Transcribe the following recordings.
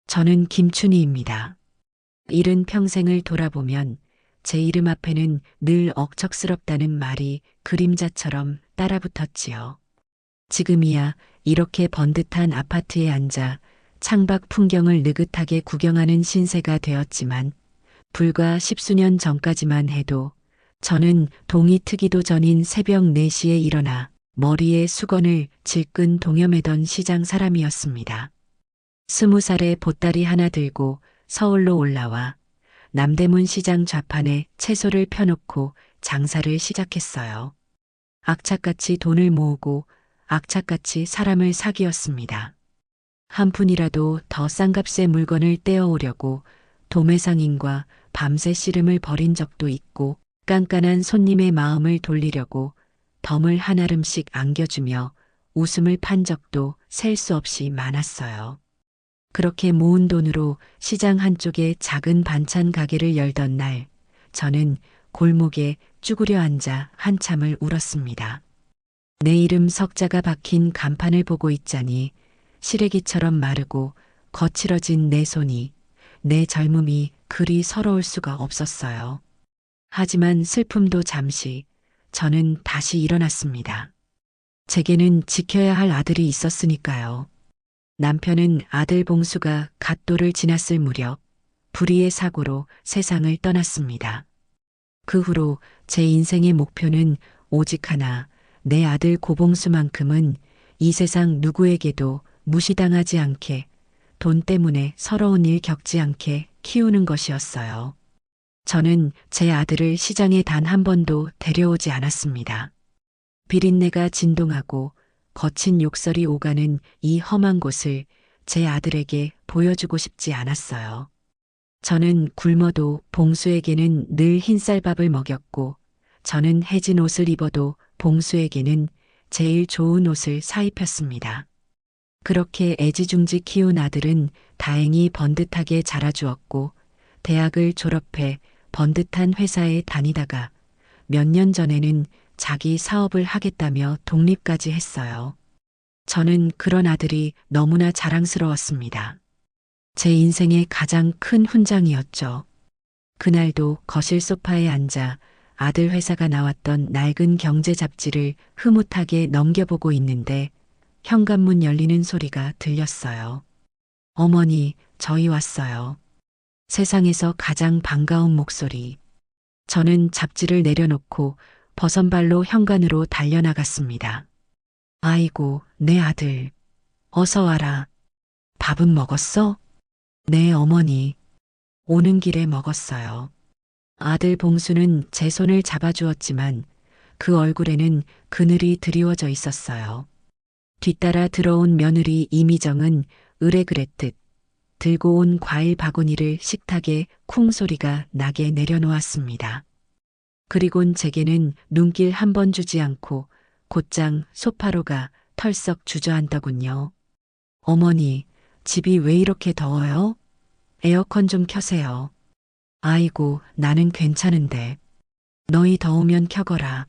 저는 김춘희입니다. 일은 평생을 돌아보면 제 이름 앞에는 늘 억척스럽다는 말이 그림자처럼 따라붙었지요. 지금이야 이렇게 번듯한 아파트에 앉아 창밖 풍경을 느긋하게 구경하는 신세가 되었지만 불과 십수년 전까지만 해도 저는 동이 트기도 전인 새벽 4시에 일어나 머리에 수건을 질끈 동여매던 시장 사람이었습니다. 20살에 보따리 하나 들고 서울로 올라와 남대문 시장 좌판에 채소를 펴놓고 장사를 시작했어요. 악착같이 돈을 모으고 악착같이 사람을 사귀었습니다. 한 푼이라도 더 싼 값의 물건을 떼어오려고 도매상인과 밤새 씨름을 벌인 적도 있고 깐깐한 손님의 마음을 돌리려고 덤을 한 알음씩 안겨주며 웃음을 판 적도 셀 수 없이 많았어요. 그렇게 모은 돈으로 시장 한쪽에 작은 반찬 가게를 열던 날, 저는 골목에 쭈그려 앉아 한참을 울었습니다. 내 이름 석자가 박힌 간판을 보고 있자니 시래기처럼 마르고 거칠어진 내 손이, 내 젊음이 그리 서러울 수가 없었어요. 하지만 슬픔도 잠시, 저는 다시 일어났습니다. 제게는 지켜야 할 아들이 있었으니까요. 남편은 아들 봉수가 갓도를 지났을 무렵 불의의 사고로 세상을 떠났습니다. 그 후로 제 인생의 목표는 오직 하나, 내 아들 고봉수만큼은 이 세상 누구에게도 무시당하지 않게, 돈 때문에 서러운 일 겪지 않게 키우는 것이었어요. 저는 제 아들을 시장에 단 한 번도 데려오지 않았습니다. 비린내가 진동하고 거친 욕설이 오가는 이 험한 곳을 제 아들에게 보여주고 싶지 않았어요. 저는 굶어도 봉수에게는 늘 흰쌀밥을 먹였고, 저는 해진 옷을 입어도 봉수에게는 제일 좋은 옷을 사입혔습니다. 그렇게 애지중지 키운 아들은 다행히 번듯하게 자라주었고, 대학을 졸업해 번듯한 회사에 다니다가 몇 년 전에는 자기 사업을 하겠다며 독립까지 했어요. 저는 그런 아들이 너무나 자랑스러웠습니다. 제 인생의 가장 큰 훈장이었죠. 그날도 거실 소파에 앉아 아들 회사가 나왔던 낡은 경제 잡지를 흐뭇하게 넘겨보고 있는데 현관문 열리는 소리가 들렸어요. 어머니, 저희 왔어요. 세상에서 가장 반가운 목소리. 저는 잡지를 내려놓고 버선발로 현관으로 달려나갔습니다. 아이고, 내 아들. 어서 와라. 밥은 먹었어? 네, 어머니. 오는 길에 먹었어요. 아들 봉수는 제 손을 잡아주었지만 그 얼굴에는 그늘이 드리워져 있었어요. 뒤따라 들어온 며느리 이미정은 으레그레듯 들고 온 과일 바구니를 식탁에 쿵 소리가 나게 내려놓았습니다. 그리곤 제게는 눈길 한 번 주지 않고 곧장 소파로 가 털썩 주저앉더군요. 어머니, 집이 왜 이렇게 더워요? 에어컨 좀 켜세요. 아이고, 나는 괜찮은데. 너희 더우면 켜거라.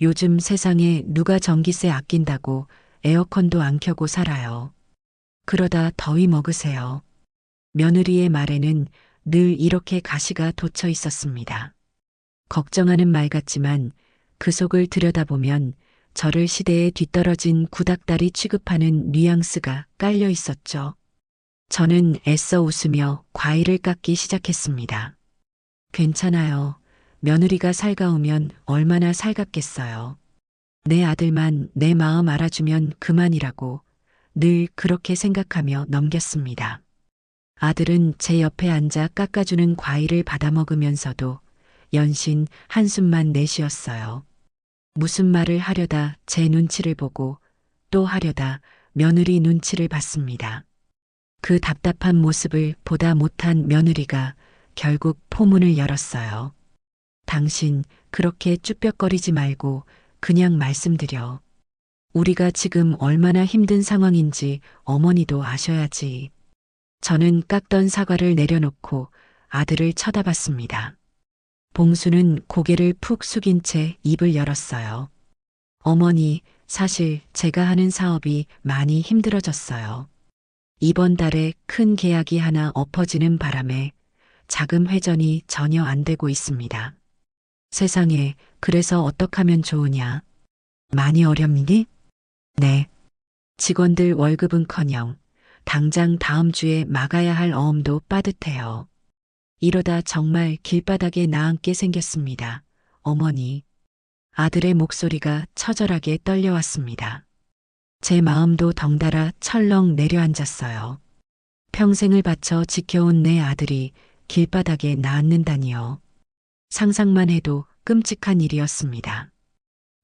요즘 세상에 누가 전기세 아낀다고 에어컨도 안 켜고 살아요. 그러다 더위 먹으세요. 며느리의 말에는 늘 이렇게 가시가 돋쳐 있었습니다. 걱정하는 말 같지만 그 속을 들여다보면 저를 시대에 뒤떨어진 구닥다리 취급하는 뉘앙스가 깔려 있었죠. 저는 애써 웃으며 과일을 깎기 시작했습니다. 괜찮아요. 며느리가 살가우면 얼마나 살갑겠어요. 내 아들만 내 마음 알아주면 그만이라고 늘 그렇게 생각하며 넘겼습니다. 아들은 제 옆에 앉아 깎아주는 과일을 받아 먹으면서도 연신 한숨만 내쉬었어요. 무슨 말을 하려다 제 눈치를 보고 또 하려다 며느리 눈치를 봤습니다. 그 답답한 모습을 보다 못한 며느리가 결국 포문을 열었어요. 당신 그렇게 쭈뼛거리지 말고 그냥 말씀드려. 우리가 지금 얼마나 힘든 상황인지 어머니도 아셔야지. 저는 깎던 사과를 내려놓고 아들을 쳐다봤습니다. 봉수는 고개를 푹 숙인 채 입을 열었어요. 어머니, 사실 제가 하는 사업이 많이 힘들어졌어요. 이번 달에 큰 계약이 하나 엎어지는 바람에 자금 회전이 전혀 안 되고 있습니다. 세상에, 그래서 어떡하면 좋으냐? 많이 어렵니? 네. 직원들 월급은커녕 당장 다음 주에 막아야 할 어음도 빠듯해요. 이러다 정말 길바닥에 나앉게 생겼습니다. 어머니. 아들의 목소리가 처절하게 떨려왔습니다. 제 마음도 덩달아 철렁 내려앉았어요. 평생을 바쳐 지켜온 내 아들이 길바닥에 나앉는다니요. 상상만 해도 끔찍한 일이었습니다.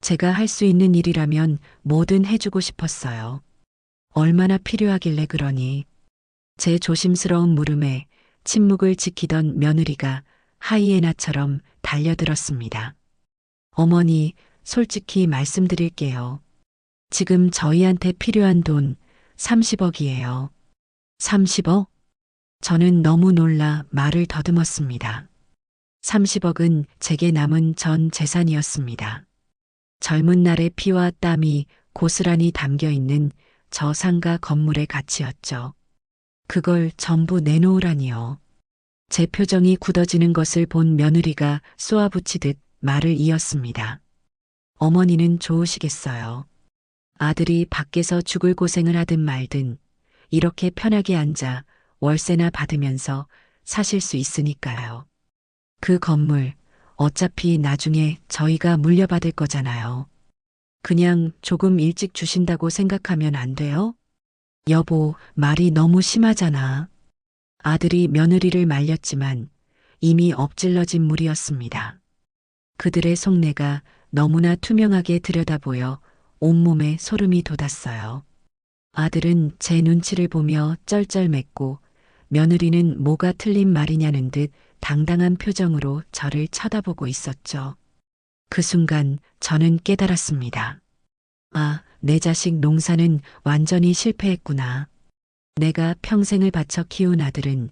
제가 할 수 있는 일이라면 뭐든 해주고 싶었어요. 얼마나 필요하길래 그러니. 제 조심스러운 물음에 침묵을 지키던 며느리가 하이에나처럼 달려들었습니다. 어머니, 솔직히 말씀드릴게요. 지금 저희한테 필요한 돈 30억이에요. 30억? 저는 너무 놀라 말을 더듬었습니다. 30억은 제게 남은 전 재산이었습니다. 젊은 날의 피와 땀이 고스란히 담겨 있는 저 상가 건물의 가치였죠. 그걸 전부 내놓으라니요. 제 표정이 굳어지는 것을 본 며느리가 쏘아붙이듯 말을 이었습니다. 어머니는 좋으시겠어요. 아들이 밖에서 죽을 고생을 하든 말든 이렇게 편하게 앉아 월세나 받으면서 사실 수 있으니까요. 그 건물 어차피 나중에 저희가 물려받을 거잖아요. 그냥 조금 일찍 주신다고 생각하면 안 돼요? 여보, 말이 너무 심하잖아. 아들이 며느리를 말렸지만 이미 엎질러진 물이었습니다. 그들의 속내가 너무나 투명하게 들여다보여 온몸에 소름이 돋았어요. 아들은 제 눈치를 보며 쩔쩔맸고 며느리는 뭐가 틀린 말이냐는 듯 당당한 표정으로 저를 쳐다보고 있었죠. 그 순간 저는 깨달았습니다. 아, 내 자식 농사는 완전히 실패했구나. 내가 평생을 바쳐 키운 아들은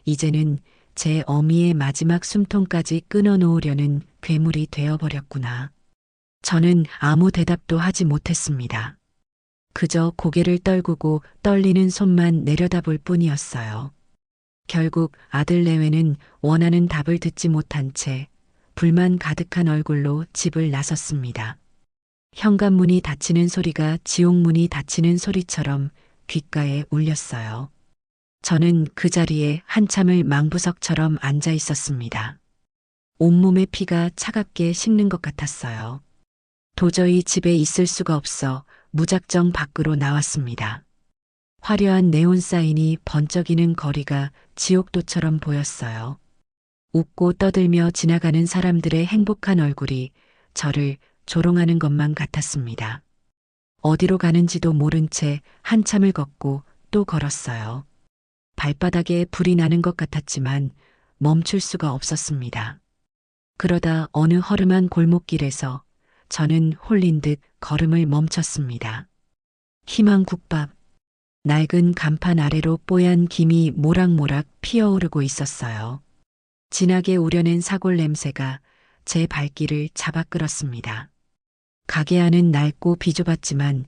이제는 제 어미의 마지막 숨통까지 끊어놓으려는 괴물이 되어버렸구나. 저는 아무 대답도 하지 못했습니다. 그저 고개를 떨구고 떨리는 손만 내려다볼 뿐이었어요. 결국 아들 내외는 원하는 답을 듣지 못한 채 불만 가득한 얼굴로 집을 나섰습니다. 현관문이 닫히는 소리가 지옥문이 닫히는 소리처럼 귓가에 울렸어요. 저는 그 자리에 한참을 망부석처럼 앉아 있었습니다. 온몸의 피가 차갑게 식는 것 같았어요. 도저히 집에 있을 수가 없어 무작정 밖으로 나왔습니다. 화려한 네온 사인이 번쩍이는 거리가 지옥도처럼 보였어요. 웃고 떠들며 지나가는 사람들의 행복한 얼굴이 저를 조롱하는 것만 같았습니다. 어디로 가는지도 모른 채 한참을 걷고 또 걸었어요. 발바닥에 불이 나는 것 같았지만 멈출 수가 없었습니다. 그러다 어느 허름한 골목길에서 저는 홀린 듯 걸음을 멈췄습니다. 희망국밥. 낡은 간판 아래로 뽀얀 김이 모락모락 피어오르고 있었어요. 진하게 우려낸 사골 냄새가 제 발길을 잡아 끌었습니다. 가게 안은 낡고 비좁았지만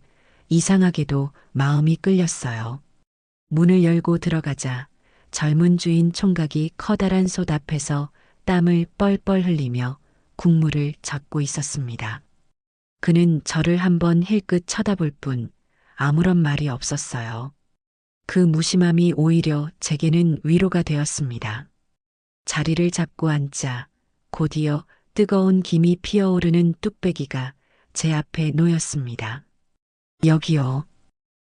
이상하게도 마음이 끌렸어요. 문을 열고 들어가자 젊은 주인 총각이 커다란 솥 앞에서 땀을 뻘뻘 흘리며 국물을 젓고 있었습니다. 그는 저를 한번 힐끗 쳐다볼 뿐 아무런 말이 없었어요. 그 무심함이 오히려 제게는 위로가 되었습니다. 자리를 잡고 앉자 곧이어 뜨거운 김이 피어오르는 뚝배기가 제 앞에 놓였습니다. 여기요.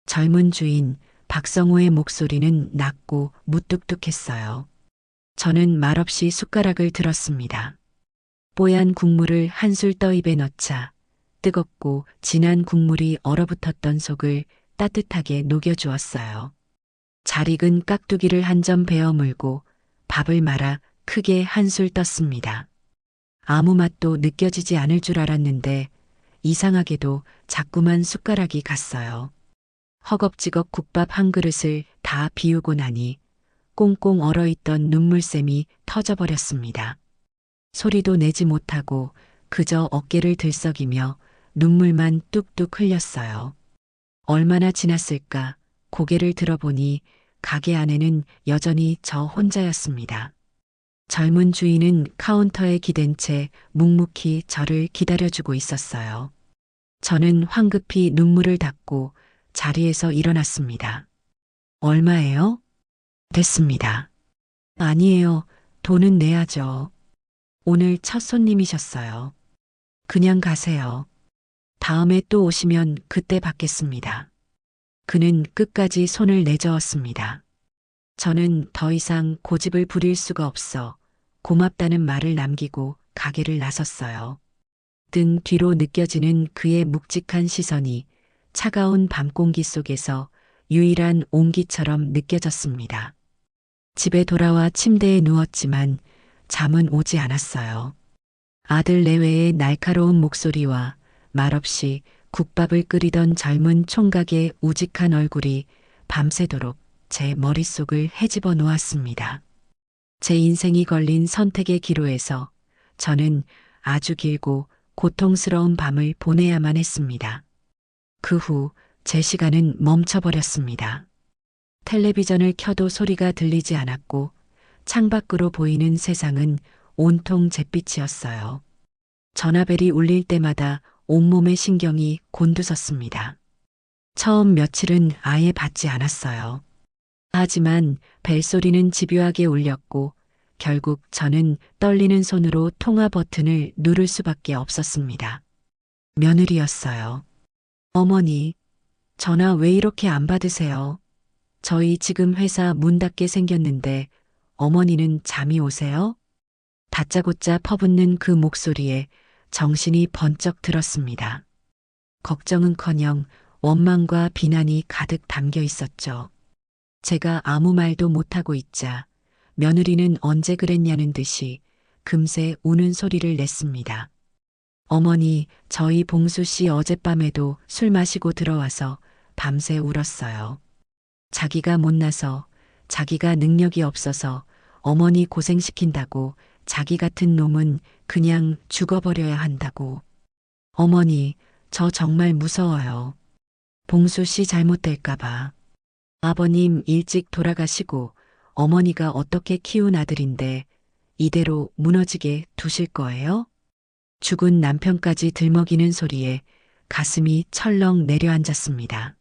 젊은 주인 박성호의 목소리는 낮고 무뚝뚝했어요. 저는 말없이 숟가락을 들었습니다. 뽀얀 국물을 한술 떠입에 넣자 뜨겁고 진한 국물이 얼어붙었던 속을 따뜻하게 녹여주었어요. 잘 익은 깍두기를 한 점 베어 물고 밥을 말아 크게 한술 떴습니다. 아무 맛도 느껴지지 않을 줄 알았는데 이상하게도 자꾸만 숟가락이 갔어요. 허겁지겁 국밥 한 그릇을 다 비우고 나니 꽁꽁 얼어있던 눈물샘이 터져버렸습니다. 소리도 내지 못하고 그저 어깨를 들썩이며 눈물만 뚝뚝 흘렸어요. 얼마나 지났을까 고개를 들어보니 가게 안에는 여전히 저 혼자였습니다. 젊은 주인은 카운터에 기댄 채 묵묵히 저를 기다려주고 있었어요. 저는 황급히 눈물을 닦고 자리에서 일어났습니다. 얼마예요? 됐습니다. 아니에요. 돈은 내야죠. 오늘 첫 손님이셨어요. 그냥 가세요. 다음에 또 오시면 그때 받겠습니다. 그는 끝까지 손을 내저었습니다. 저는 더 이상 고집을 부릴 수가 없어 고맙다는 말을 남기고 가게를 나섰어요. 등 뒤로 느껴지는 그의 묵직한 시선이 차가운 밤 공기 속에서 유일한 온기처럼 느껴졌습니다. 집에 돌아와 침대에 누웠지만 잠은 오지 않았어요. 아들 내외의 날카로운 목소리와 말없이 국밥을 끓이던 젊은 총각의 우직한 얼굴이 밤새도록 제 머릿속을 헤집어 놓았습니다. 제 인생이 걸린 선택의 기로에서 저는 아주 길고 고통스러운 밤을 보내야만 했습니다. 그 후 제 시간은 멈춰버렸습니다. 텔레비전을 켜도 소리가 들리지 않았고 창밖으로 보이는 세상은 온통 잿빛이었어요. 전화벨이 울릴 때마다 온몸의 신경이 곤두섰습니다. 처음 며칠은 아예 받지 않았어요. 하지만 벨소리는 집요하게 울렸고 결국 저는 떨리는 손으로 통화 버튼을 누를 수밖에 없었습니다. 며느리였어요. 어머니, 전화 왜 이렇게 안 받으세요? 저희 지금 회사 문 닫게 생겼는데 어머니는 잠이 오세요? 다짜고짜 퍼붓는 그 목소리에 정신이 번쩍 들었습니다. 걱정은커녕 원망과 비난이 가득 담겨 있었죠. 제가 아무 말도 못하고 있자 며느리는 언제 그랬냐는 듯이 금세 우는 소리를 냈습니다. 어머니, 저희 봉수 씨 어젯밤에도 술 마시고 들어와서 밤새 울었어요. 자기가 못나서, 자기가 능력이 없어서 어머니 고생시킨다고 자기 같은 놈은 그냥 죽어버려야 한다고. 어머니, 저 정말 무서워요. 봉수 씨 잘못될까봐. 아버님 일찍 돌아가시고 어머니가 어떻게 키운 아들인데 이대로 무너지게 두실 거예요? 죽은 남편까지 들먹이는 소리에 가슴이 철렁 내려앉았습니다.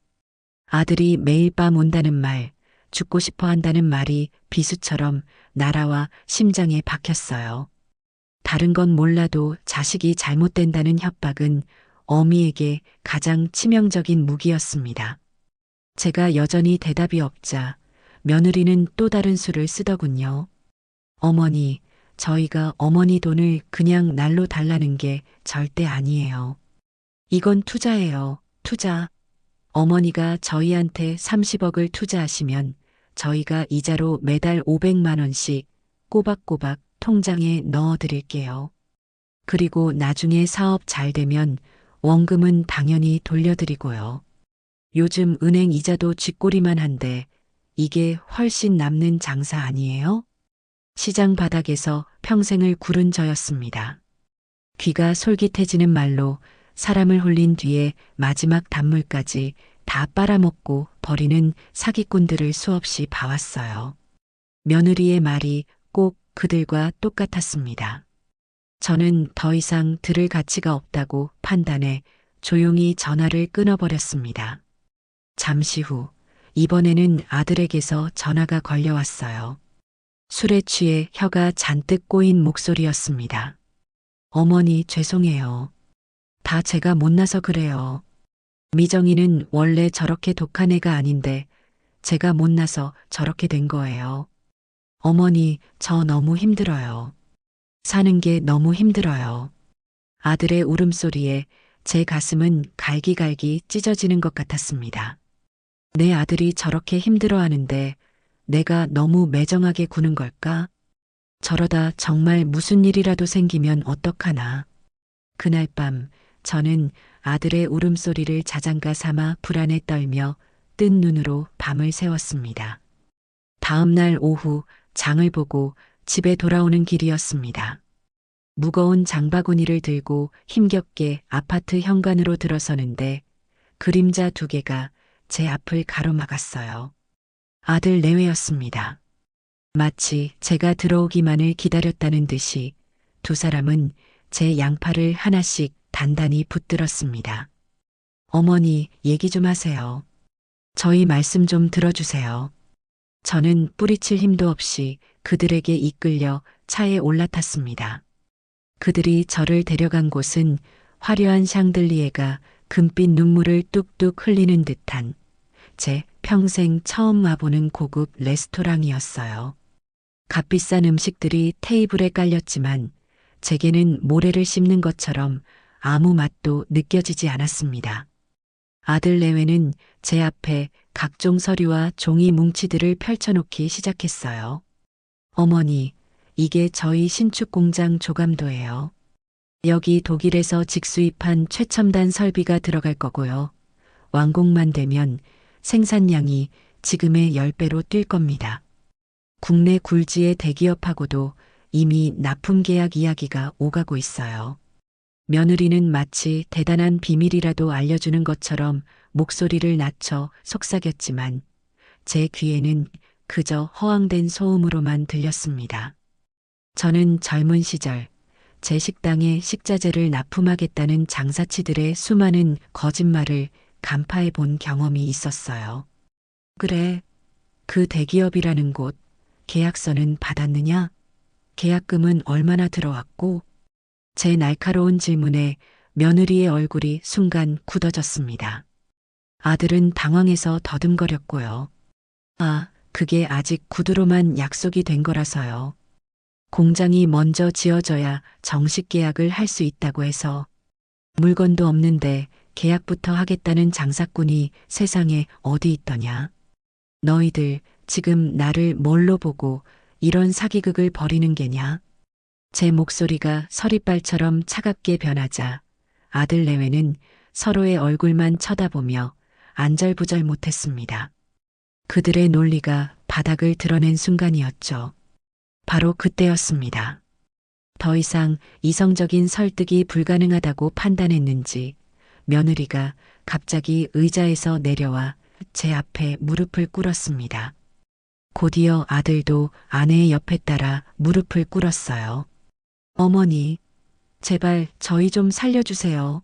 아들이 매일 밤 온다는 말, 죽고 싶어 한다는 말이 비수처럼 날아와 심장에 박혔어요. 다른 건 몰라도 자식이 잘못된다는 협박은 어미에게 가장 치명적인 무기였습니다. 제가 여전히 대답이 없자 며느리는 또 다른 수를 쓰더군요. 어머니, 저희가 어머니 돈을 그냥 날로 달라는 게 절대 아니에요. 이건 투자예요, 투자. 어머니가 저희한테 30억을 투자하시면 저희가 이자로 매달 500만 원씩 꼬박꼬박 통장에 넣어 드릴게요. 그리고 나중에 사업 잘 되면 원금은 당연히 돌려드리고요. 요즘 은행 이자도 쥐꼬리만 한데 이게 훨씬 남는 장사 아니에요? 시장 바닥에서 평생을 구른 저였습니다. 귀가 솔깃해지는 말로 사람을 홀린 뒤에 마지막 단물까지 다 빨아먹고 버리는 사기꾼들을 수없이 봐왔어요. 며느리의 말이 꼭 그들과 똑같았습니다. 저는 더 이상 들을 가치가 없다고 판단해 조용히 전화를 끊어버렸습니다. 잠시 후 이번에는 아들에게서 전화가 걸려왔어요. 술에 취해 혀가 잔뜩 꼬인 목소리였습니다. 어머니 죄송해요. 다 제가 못나서 그래요. 미정이는 원래 저렇게 독한 애가 아닌데 제가 못나서 저렇게 된 거예요. 어머니, 저 너무 힘들어요. 사는 게 너무 힘들어요. 아들의 울음소리에 제 가슴은 갈기갈기 찢어지는 것 같았습니다. 내 아들이 저렇게 힘들어하는데 내가 너무 매정하게 구는 걸까? 저러다 정말 무슨 일이라도 생기면 어떡하나. 그날 밤 저는 아들의 울음소리를 자장가 삼아 불안에 떨며 뜬 눈으로 밤을 새웠습니다. 다음 날 오후 장을 보고 집에 돌아오는 길이었습니다. 무거운 장바구니를 들고 힘겹게 아파트 현관으로 들어서는데 그림자 두 개가 제 앞을 가로막았어요. 아들 내외였습니다. 마치 제가 들어오기만을 기다렸다는 듯이 두 사람은 제 양팔을 하나씩 단단히 붙들었습니다. 어머니, 얘기 좀 하세요. 저희 말씀 좀 들어주세요. 저는 뿌리칠 힘도 없이 그들에게 이끌려 차에 올라탔습니다. 그들이 저를 데려간 곳은 화려한 샹들리에가 금빛 눈물을 뚝뚝 흘리는 듯한 제 평생 처음 와보는 고급 레스토랑이었어요. 값비싼 음식들이 테이블에 깔렸지만 제게는 모래를 씹는 것처럼 아무 맛도 느껴지지 않았습니다. 아들 내외는 제 앞에 각종 서류와 종이 뭉치들을 펼쳐놓기 시작했어요. 어머니, 이게 저희 신축 공장 조감도예요. 여기 독일에서 직수입한 최첨단 설비가 들어갈 거고요. 완공만 되면 생산량이 지금의 10배로 뛸 겁니다. 국내 굴지의 대기업하고도 이미 납품 계약 이야기가 오가고 있어요. 며느리는 마치 대단한 비밀이라도 알려주는 것처럼 목소리를 낮춰 속삭였지만 제 귀에는 그저 허황된 소음으로만 들렸습니다. 저는 젊은 시절 제 식당에 식자재를 납품하겠다는 장사치들의 수많은 거짓말을 간파해 본 경험이 있었어요. 그래, 그 대기업이라는 곳 계약서는 받았느냐? 계약금은 얼마나 들어왔고? 제 날카로운 질문에 며느리의 얼굴이 순간 굳어졌습니다. 아들은 당황해서 더듬거렸고요. 아, 그게 아직 구두로만 약속이 된 거라서요. 공장이 먼저 지어져야 정식 계약을 할 수 있다고 해서 물건도 없는데 계약부터 하겠다는 장사꾼이 세상에 어디 있더냐. 너희들 지금 나를 뭘로 보고 이런 사기극을 벌이는 게냐? 제 목소리가 서리빨처럼 차갑게 변하자 아들 내외는 서로의 얼굴만 쳐다보며 안절부절 못했습니다. 그들의 논리가 바닥을 드러낸 순간이었죠. 바로 그때였습니다. 더 이상 이성적인 설득이 불가능하다고 판단했는지 며느리가 갑자기 의자에서 내려와 제 앞에 무릎을 꿇었습니다. 곧이어 아들도 아내의 옆에 따라 무릎을 꿇었어요. 어머니, 제발 저희 좀 살려주세요.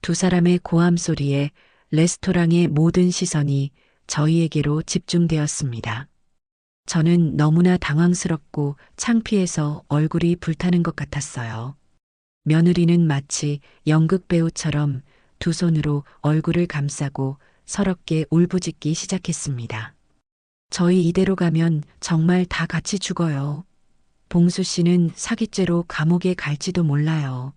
두 사람의 고함 소리에 레스토랑의 모든 시선이 저희에게로 집중되었습니다. 저는 너무나 당황스럽고 창피해서 얼굴이 불타는 것 같았어요. 며느리는 마치 연극 배우처럼 두 손으로 얼굴을 감싸고 서럽게 울부짖기 시작했습니다. 저희 이대로 가면 정말 다 같이 죽어요. 봉수 씨는 사기죄로 감옥에 갈지도 몰라요.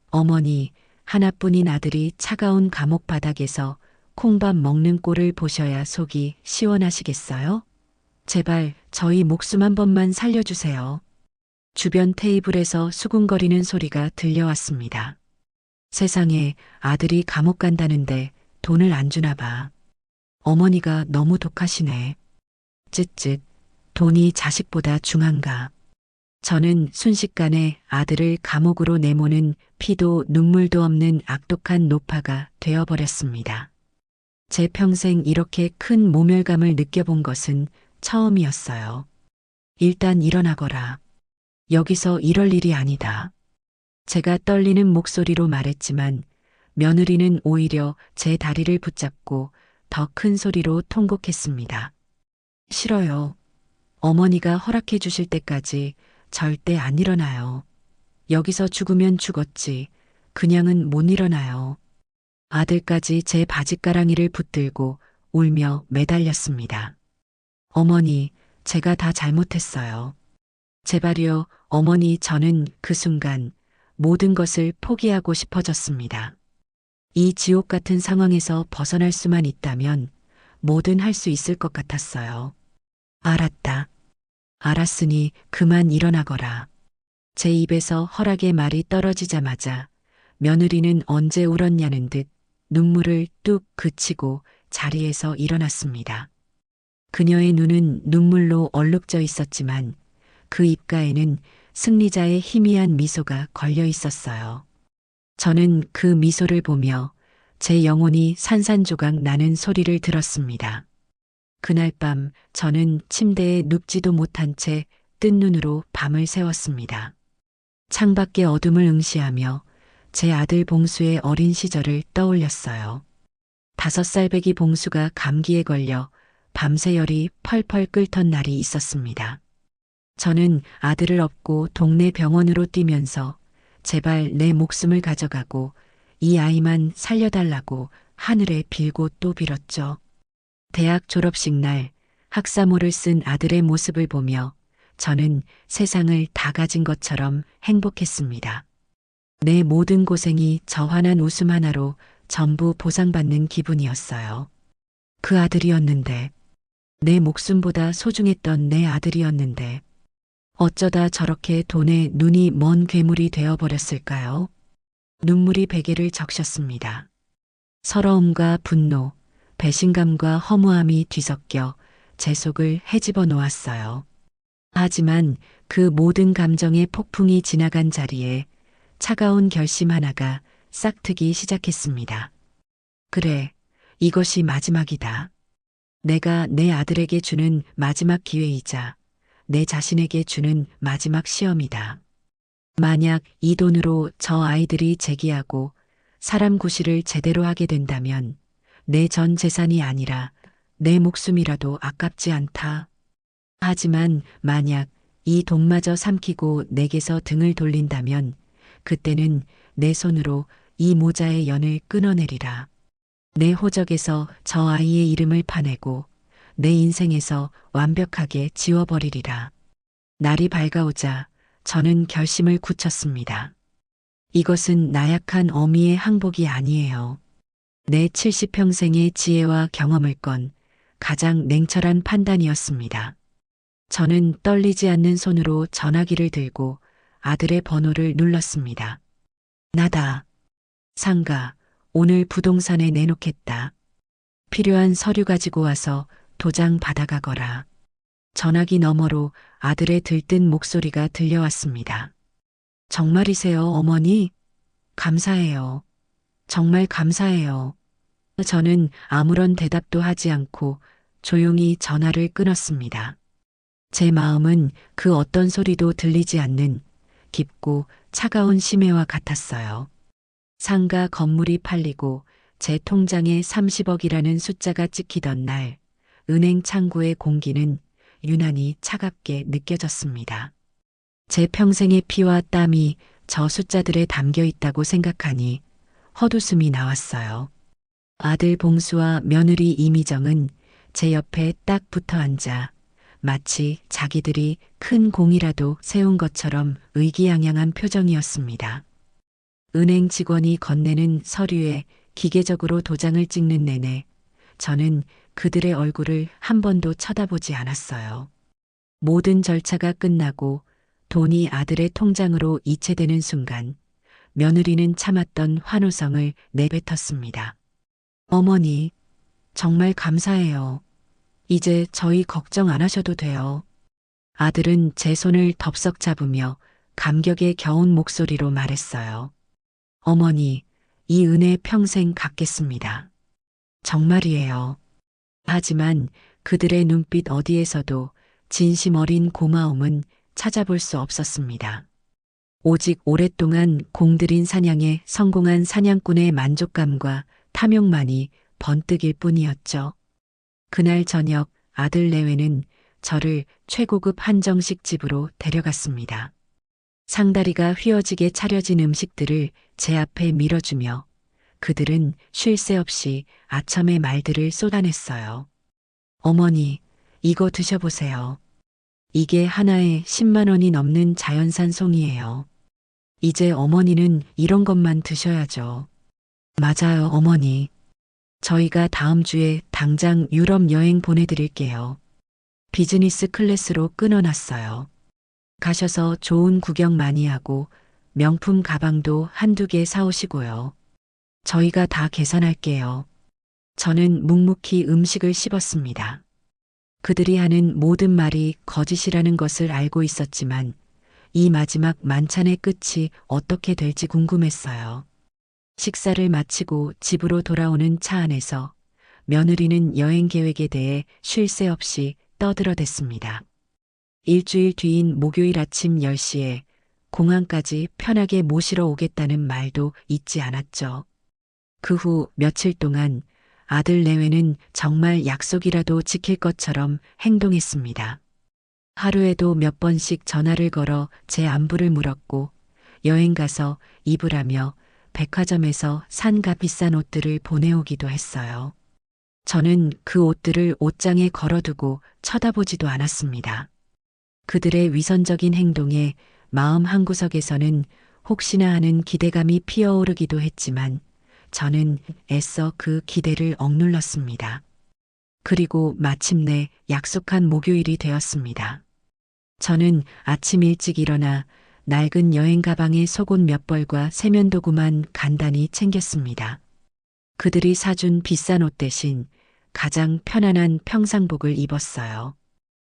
어머니, 하나뿐인 아들이 차가운 감옥 바닥에서 콩밥 먹는 꼴을 보셔야 속이 시원하시겠어요? 제발 저희 목숨 한 번만 살려주세요. 주변 테이블에서 수군거리는 소리가 들려왔습니다. 세상에, 아들이 감옥 간다는데 돈을 안 주나 봐. 어머니가 너무 독하시네. 쯧쯧, 돈이 자식보다 중한가. 저는 순식간에 아들을 감옥으로 내모는 피도 눈물도 없는 악독한 노파가 되어버렸습니다. 제 평생 이렇게 큰 모멸감을 느껴본 것은 처음이었어요. 일단 일어나거라. 여기서 이럴 일이 아니다. 제가 떨리는 목소리로 말했지만 며느리는 오히려 제 다리를 붙잡고 더 큰 소리로 통곡했습니다. 싫어요. 어머니가 허락해 주실 때까지 절대 안 일어나요. 여기서 죽으면 죽었지. 그냥은 못 일어나요. 아들까지 제 바짓가랑이를 붙들고 울며 매달렸습니다. 어머니, 제가 다 잘못했어요. 제발요, 어머니. 저는 그 순간 모든 것을 포기하고 싶어졌습니다. 이 지옥 같은 상황에서 벗어날 수만 있다면 뭐든 할 수 있을 것 같았어요. 알았다. 알았으니 그만 일어나거라. 제 입에서 허락의 말이 떨어지자마자 며느리는 언제 울었냐는 듯 눈물을 뚝 그치고 자리에서 일어났습니다. 그녀의 눈은 눈물로 얼룩져 있었지만 그 입가에는 승리자의 희미한 미소가 걸려 있었어요. 저는 그 미소를 보며 제 영혼이 산산조각 나는 소리를 들었습니다. 그날 밤 저는 침대에 눕지도 못한 채 뜬 눈으로 밤을 새웠습니다. 창밖의 어둠을 응시하며 제 아들 봉수의 어린 시절을 떠올렸어요. 5살 배기 봉수가 감기에 걸려 밤새 열이 펄펄 끓던 날이 있었습니다. 저는 아들을 업고 동네 병원으로 뛰면서 제발 내 목숨을 가져가고 이 아이만 살려달라고 하늘에 빌고 또 빌었죠. 대학 졸업식 날 학사모를 쓴 아들의 모습을 보며 저는 세상을 다 가진 것처럼 행복했습니다. 내 모든 고생이 저 환한 웃음 하나로 전부 보상받는 기분이었어요. 그 아들이었는데, 내 목숨보다 소중했던 내 아들이었는데, 어쩌다 저렇게 돈에 눈이 먼 괴물이 되어버렸을까요? 눈물이 베개를 적셨습니다. 서러움과 분노, 배신감과 허무함이 뒤섞여 제 속을 헤집어 놓았어요. 하지만 그 모든 감정의 폭풍이 지나간 자리에 차가운 결심 하나가 싹트기 시작했습니다. 그래, 이것이 마지막이다. 내가 내 아들에게 주는 마지막 기회이자 내 자신에게 주는 마지막 시험이다. 만약 이 돈으로 저 아이들이 재기하고 사람 구실을 제대로 하게 된다면 내 전 재산이 아니라 내 목숨이라도 아깝지 않다. 하지만 만약 이 돈마저 삼키고 내게서 등을 돌린다면 그때는 내 손으로 이 모자의 연을 끊어내리라. 내 호적에서 저 아이의 이름을 파내고 내 인생에서 완벽하게 지워버리리라. 날이 밝아오자 저는 결심을 굳혔습니다. 이것은 나약한 어미의 항복이 아니에요. 내 70평생의 지혜와 경험을 건 가장 냉철한 판단이었습니다. 저는 떨리지 않는 손으로 전화기를 들고 아들의 번호를 눌렀습니다. 나다. 상가, 오늘 부동산에 내놓겠다. 필요한 서류 가지고 와서 도장 받아가거라. 전화기 너머로 아들의 들뜬 목소리가 들려왔습니다. 정말이세요, 어머니? 감사해요. 정말 감사해요. 저는 아무런 대답도 하지 않고 조용히 전화를 끊었습니다. 제 마음은 그 어떤 소리도 들리지 않는 깊고 차가운 심해와 같았어요. 상가 건물이 팔리고 제 통장에 30억이라는 숫자가 찍히던 날, 은행 창구의 공기는 유난히 차갑게 느껴졌습니다. 제 평생의 피와 땀이 저 숫자들에 담겨 있다고 생각하니 헛웃음이 나왔어요. 아들 봉수와 며느리 이미정은 제 옆에 딱 붙어 앉아 마치 자기들이 큰 공이라도 세운 것처럼 의기양양한 표정이었습니다. 은행 직원이 건네는 서류에 기계적으로 도장을 찍는 내내 저는 그들의 얼굴을 한 번도 쳐다보지 않았어요. 모든 절차가 끝나고 돈이 아들의 통장으로 이체되는 순간 며느리는 참았던 환호성을 내뱉었습니다. 어머니, 정말 감사해요. 이제 저희 걱정 안 하셔도 돼요. 아들은 제 손을 덥석 잡으며 감격에 겨운 목소리로 말했어요. 어머니, 이 은혜 평생 갚겠습니다. 정말이에요. 하지만 그들의 눈빛 어디에서도 진심 어린 고마움은 찾아볼 수 없었습니다. 오직 오랫동안 공들인 사냥에 성공한 사냥꾼의 만족감과 탐욕만이 번뜩일 뿐이었죠. 그날 저녁 아들 내외는 저를 최고급 한정식 집으로 데려갔습니다. 상다리가 휘어지게 차려진 음식들을 제 앞에 밀어주며 그들은 쉴 새 없이 아첨의 말들을 쏟아냈어요. 어머니, 이거 드셔보세요. 이게 하나에 10만 원이 넘는 자연산 송이에요. 이제 어머니는 이런 것만 드셔야죠. 맞아요, 어머니. 저희가 다음 주에 당장 유럽 여행 보내드릴게요. 비즈니스 클래스로 끊어놨어요. 가셔서 좋은 구경 많이 하고 명품 가방도 한두 개 사오시고요. 저희가 다 계산할게요. 저는 묵묵히 음식을 씹었습니다. 그들이 하는 모든 말이 거짓이라는 것을 알고 있었지만 이 마지막 만찬의 끝이 어떻게 될지 궁금했어요. 식사를 마치고 집으로 돌아오는 차 안에서 며느리는 여행 계획에 대해 쉴 새 없이 떠들어댔습니다. 일주일 뒤인 목요일 아침 10시에 공항까지 편하게 모시러 오겠다는 말도 잊지 않았죠. 그 후 며칠 동안 아들 내외는 정말 약속이라도 지킬 것처럼 행동했습니다. 하루에도 몇 번씩 전화를 걸어 제 안부를 물었고 여행 가서 입으라며 백화점에서 산 값비싼 옷들을 보내오기도 했어요. 저는 그 옷들을 옷장에 걸어두고 쳐다보지도 않았습니다. 그들의 위선적인 행동에 마음 한구석에서는 혹시나 하는 기대감이 피어오르기도 했지만 저는 애써 그 기대를 억눌렀습니다. 그리고 마침내 약속한 목요일이 되었습니다. 저는 아침 일찍 일어나 낡은 여행 가방에 속옷 몇 벌과 세면도구만 간단히 챙겼습니다. 그들이 사준 비싼 옷 대신 가장 편안한 평상복을 입었어요.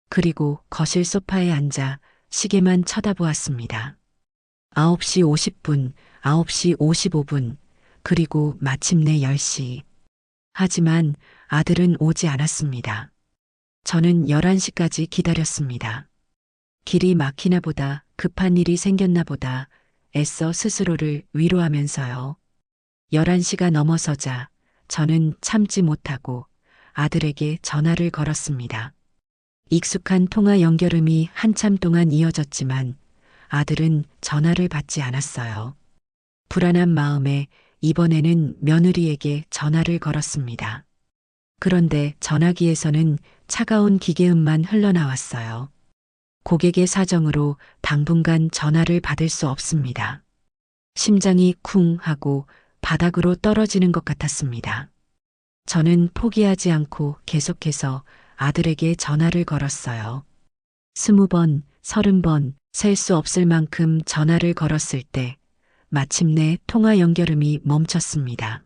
그리고 거실 소파에 앉아 시계만 쳐다보았습니다. 9시 50분, 9시 55분, 그리고 마침내 10시. 하지만 아들은 오지 않았습니다. 저는 11시까지 기다렸습니다. 길이 막히나 보다, 급한 일이 생겼나 보다 애써 스스로를 위로하면서요. 11시가 넘어서자 저는 참지 못하고 아들에게 전화를 걸었습니다. 익숙한 통화 연결음이 한참 동안 이어졌지만 아들은 전화를 받지 않았어요. 불안한 마음에 이번에는 며느리에게 전화를 걸었습니다. 그런데 전화기에서는 차가운 기계음만 흘러나왔어요. 고객의 사정으로 당분간 전화를 받을 수 없습니다. 심장이 쿵 하고 바닥으로 떨어지는 것 같았습니다. 저는 포기하지 않고 계속해서 아들에게 전화를 걸었어요. 20번, 30번, 셀 수 없을 만큼 전화를 걸었을 때 마침내 통화 연결음이 멈췄습니다.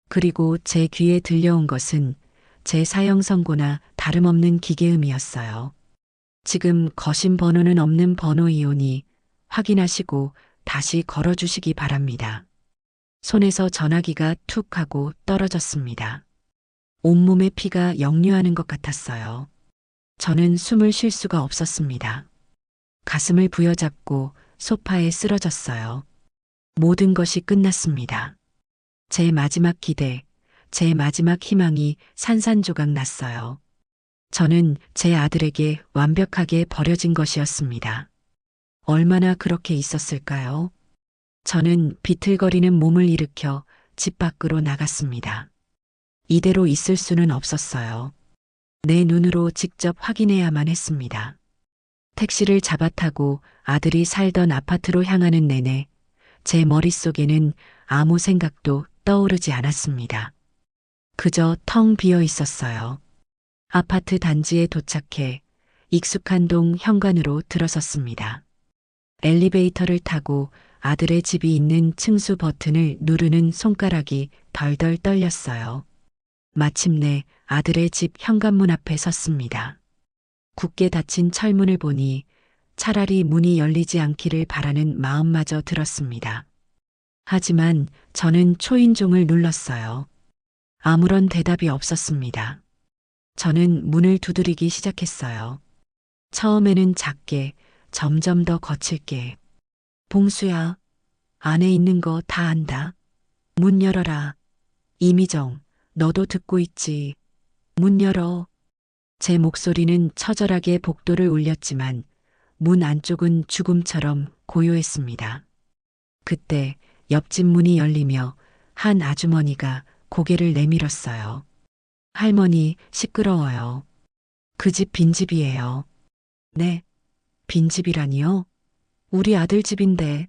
그리고 제 귀에 들려온 것은 제 사형 선고나 다름없는 기계음이었어요. 지금 거신 번호는 없는 번호이오니 확인하시고 다시 걸어주시기 바랍니다. 손에서 전화기가 툭 하고 떨어졌습니다. 온몸에 피가 역류하는 것 같았어요. 저는 숨을 쉴 수가 없었습니다. 가슴을 부여잡고 소파에 쓰러졌어요. 모든 것이 끝났습니다. 제 마지막 기대, 제 마지막 희망이 산산조각 났어요. 저는 제 아들에게 완벽하게 버려진 것이었습니다. 얼마나 그렇게 있었을까요? 저는 비틀거리는 몸을 일으켜 집 밖으로 나갔습니다. 이대로 있을 수는 없었어요. 내 눈으로 직접 확인해야만 했습니다. 택시를 잡아 타고 아들이 살던 아파트로 향하는 내내 제 머릿속에는 아무 생각도 떠오르지 않았습니다. 그저 텅 비어 있었어요. 아파트 단지에 도착해 익숙한 동 현관으로 들어섰습니다. 엘리베이터를 타고 아들의 집이 있는 층수 버튼을 누르는 손가락이 덜덜 떨렸어요. 마침내 아들의 집 현관문 앞에 섰습니다. 굳게 닫힌 철문을 보니 차라리 문이 열리지 않기를 바라는 마음마저 들었습니다. 하지만 저는 초인종을 눌렀어요. 아무런 대답이 없었습니다. 저는 문을 두드리기 시작했어요. 처음에는 작게, 점점 더 거칠게. 봉수야, 안에 있는 거 다 안다. 문 열어라. 이미정, 너도 듣고 있지. 문 열어. 제 목소리는 처절하게 복도를 울렸지만 문 안쪽은 죽음처럼 고요했습니다. 그때 옆집 문이 열리며 한 아주머니가 고개를 내밀었어요. 할머니, 시끄러워요. 그 집 빈집이에요. 네, 빈집이라니요? 우리 아들 집인데.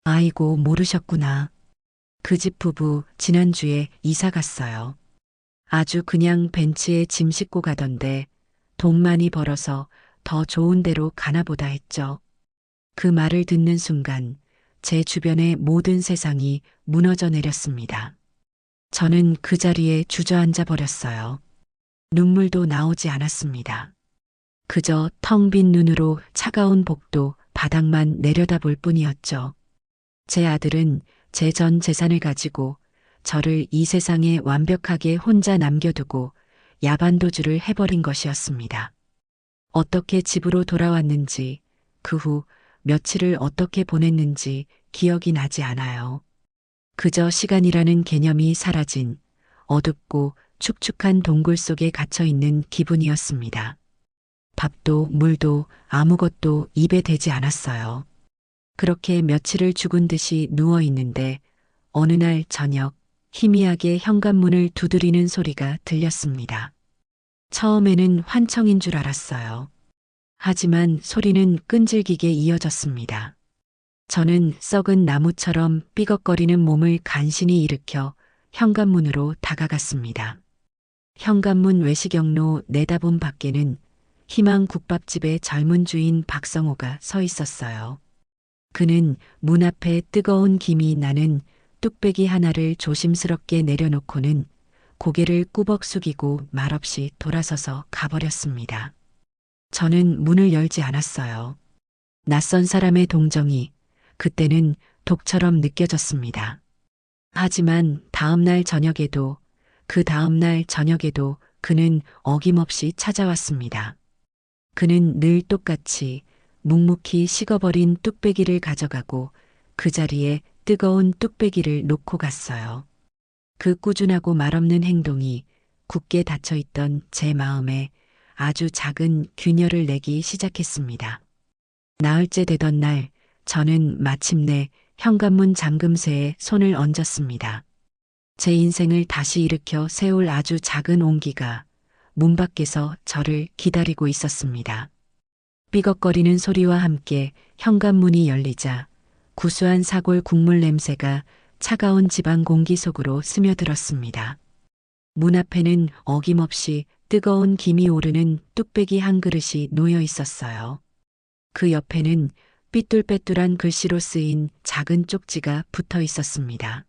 아이고, 모르셨구나. 그 집 부부 지난주에 이사 갔어요. 아주 그냥 벤치에 짐 싣고 가던데 돈 많이 벌어서 더 좋은 데로 가나 보다 했죠. 그 말을 듣는 순간 제 주변의 모든 세상이 무너져 내렸습니다. 저는 그 자리에 주저앉아 버렸어요. 눈물도 나오지 않았습니다. 그저 텅 빈 눈으로 차가운 복도 바닥만 내려다볼 뿐이었죠. 제 아들은 제 전 재산을 가지고 저를 이 세상에 완벽하게 혼자 남겨두고 야반도주를 해버린 것이었습니다. 어떻게 집으로 돌아왔는지, 그 후 며칠을 어떻게 보냈는지 기억이 나지 않아요. 그저 시간이라는 개념이 사라진 어둡고 축축한 동굴 속에 갇혀 있는 기분이었습니다. 밥도 물도 아무것도 입에 대지 않았어요. 그렇게 며칠을 죽은 듯이 누워 있는데 어느 날 저녁 희미하게 현관문을 두드리는 소리가 들렸습니다. 처음에는 환청인 줄 알았어요. 하지만 소리는 끈질기게 이어졌습니다. 저는 썩은 나무처럼 삐걱거리는 몸을 간신히 일으켜 현관문으로 다가갔습니다. 현관문 외시경로 내다본 밖에는 희망 국밥집의 젊은 주인 박성호가 서 있었어요. 그는 문 앞에 뜨거운 김이 나는 뚝배기 하나를 조심스럽게 내려놓고는 고개를 꾸벅 숙이고 말없이 돌아서서 가버렸습니다. 저는 문을 열지 않았어요. 낯선 사람의 동정이 그때는 독처럼 느껴졌습니다. 하지만 다음날 저녁에도 그 다음날 저녁에도 그는 어김없이 찾아왔습니다. 그는 늘 똑같이 묵묵히 식어버린 뚝배기를 가져가고 그 자리에 뜨거운 뚝배기를 놓고 갔어요. 그 꾸준하고 말없는 행동이 굳게 닫혀있던 제 마음에 아주 작은 균열을 내기 시작했습니다. 나흘째 되던 날 저는 마침내 현관문 잠금쇠에 손을 얹었습니다. 제 인생을 다시 일으켜 세울 아주 작은 온기가 문 밖에서 저를 기다리고 있었습니다. 삐걱거리는 소리와 함께 현관문이 열리자 구수한 사골 국물 냄새가 차가운 집안 공기 속으로 스며들었습니다. 문 앞에는 어김없이 뜨거운 김이 오르는 뚝배기 한 그릇이 놓여 있었어요. 그 옆에는 삐뚤빼뚤한 글씨로 쓰인 작은 쪽지가 붙어 있었습니다.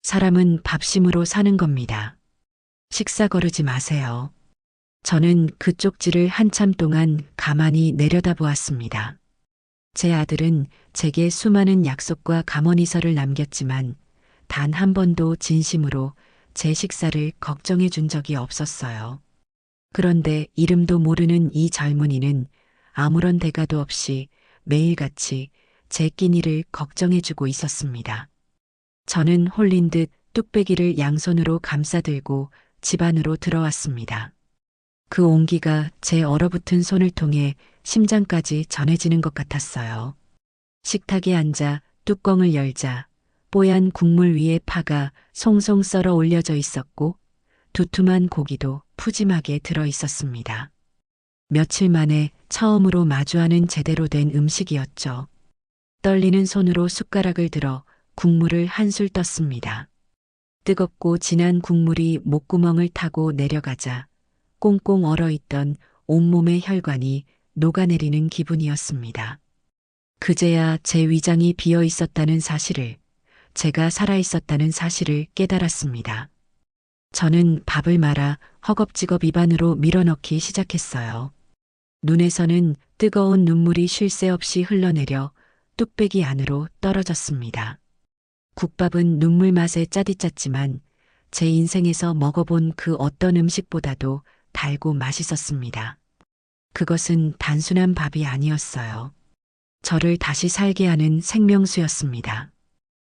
사람은 밥심으로 사는 겁니다. 식사 거르지 마세요. 저는 그 쪽지를 한참 동안 가만히 내려다보았습니다. 제 아들은 제게 수많은 약속과 감언이설을 남겼지만 단 한 번도 진심으로 제 식사를 걱정해 준 적이 없었어요. 그런데 이름도 모르는 이 젊은이는 아무런 대가도 없이 매일같이 제 끼니를 걱정해주고 있었습니다. 저는 홀린 듯 뚝배기를 양손으로 감싸들고 집 안으로 들어왔습니다. 그 온기가 제 얼어붙은 손을 통해 심장까지 전해지는 것 같았어요. 식탁에 앉아 뚜껑을 열자 뽀얀 국물 위에 파가 송송 썰어 올려져 있었고 두툼한 고기도 푸짐하게 들어 있었습니다. 며칠 만에 처음으로 마주하는 제대로 된 음식이었죠. 떨리는 손으로 숟가락을 들어 국물을 한술 떴습니다. 뜨겁고 진한 국물이 목구멍을 타고 내려가자 꽁꽁 얼어있던 온몸의 혈관이 녹아내리는 기분이었습니다. 그제야 제 위장이 비어 있었다는 사실을, 제가 살아있었다는 사실을 깨달았습니다. 저는 밥을 말아 허겁지겁 입안으로 밀어넣기 시작했어요. 눈에서는 뜨거운 눈물이 쉴 새 없이 흘러내려 뚝배기 안으로 떨어졌습니다. 국밥은 눈물 맛에 짜디짰지만 제 인생에서 먹어본 그 어떤 음식보다도 달고 맛있었습니다. 그것은 단순한 밥이 아니었어요. 저를 다시 살게 하는 생명수였습니다.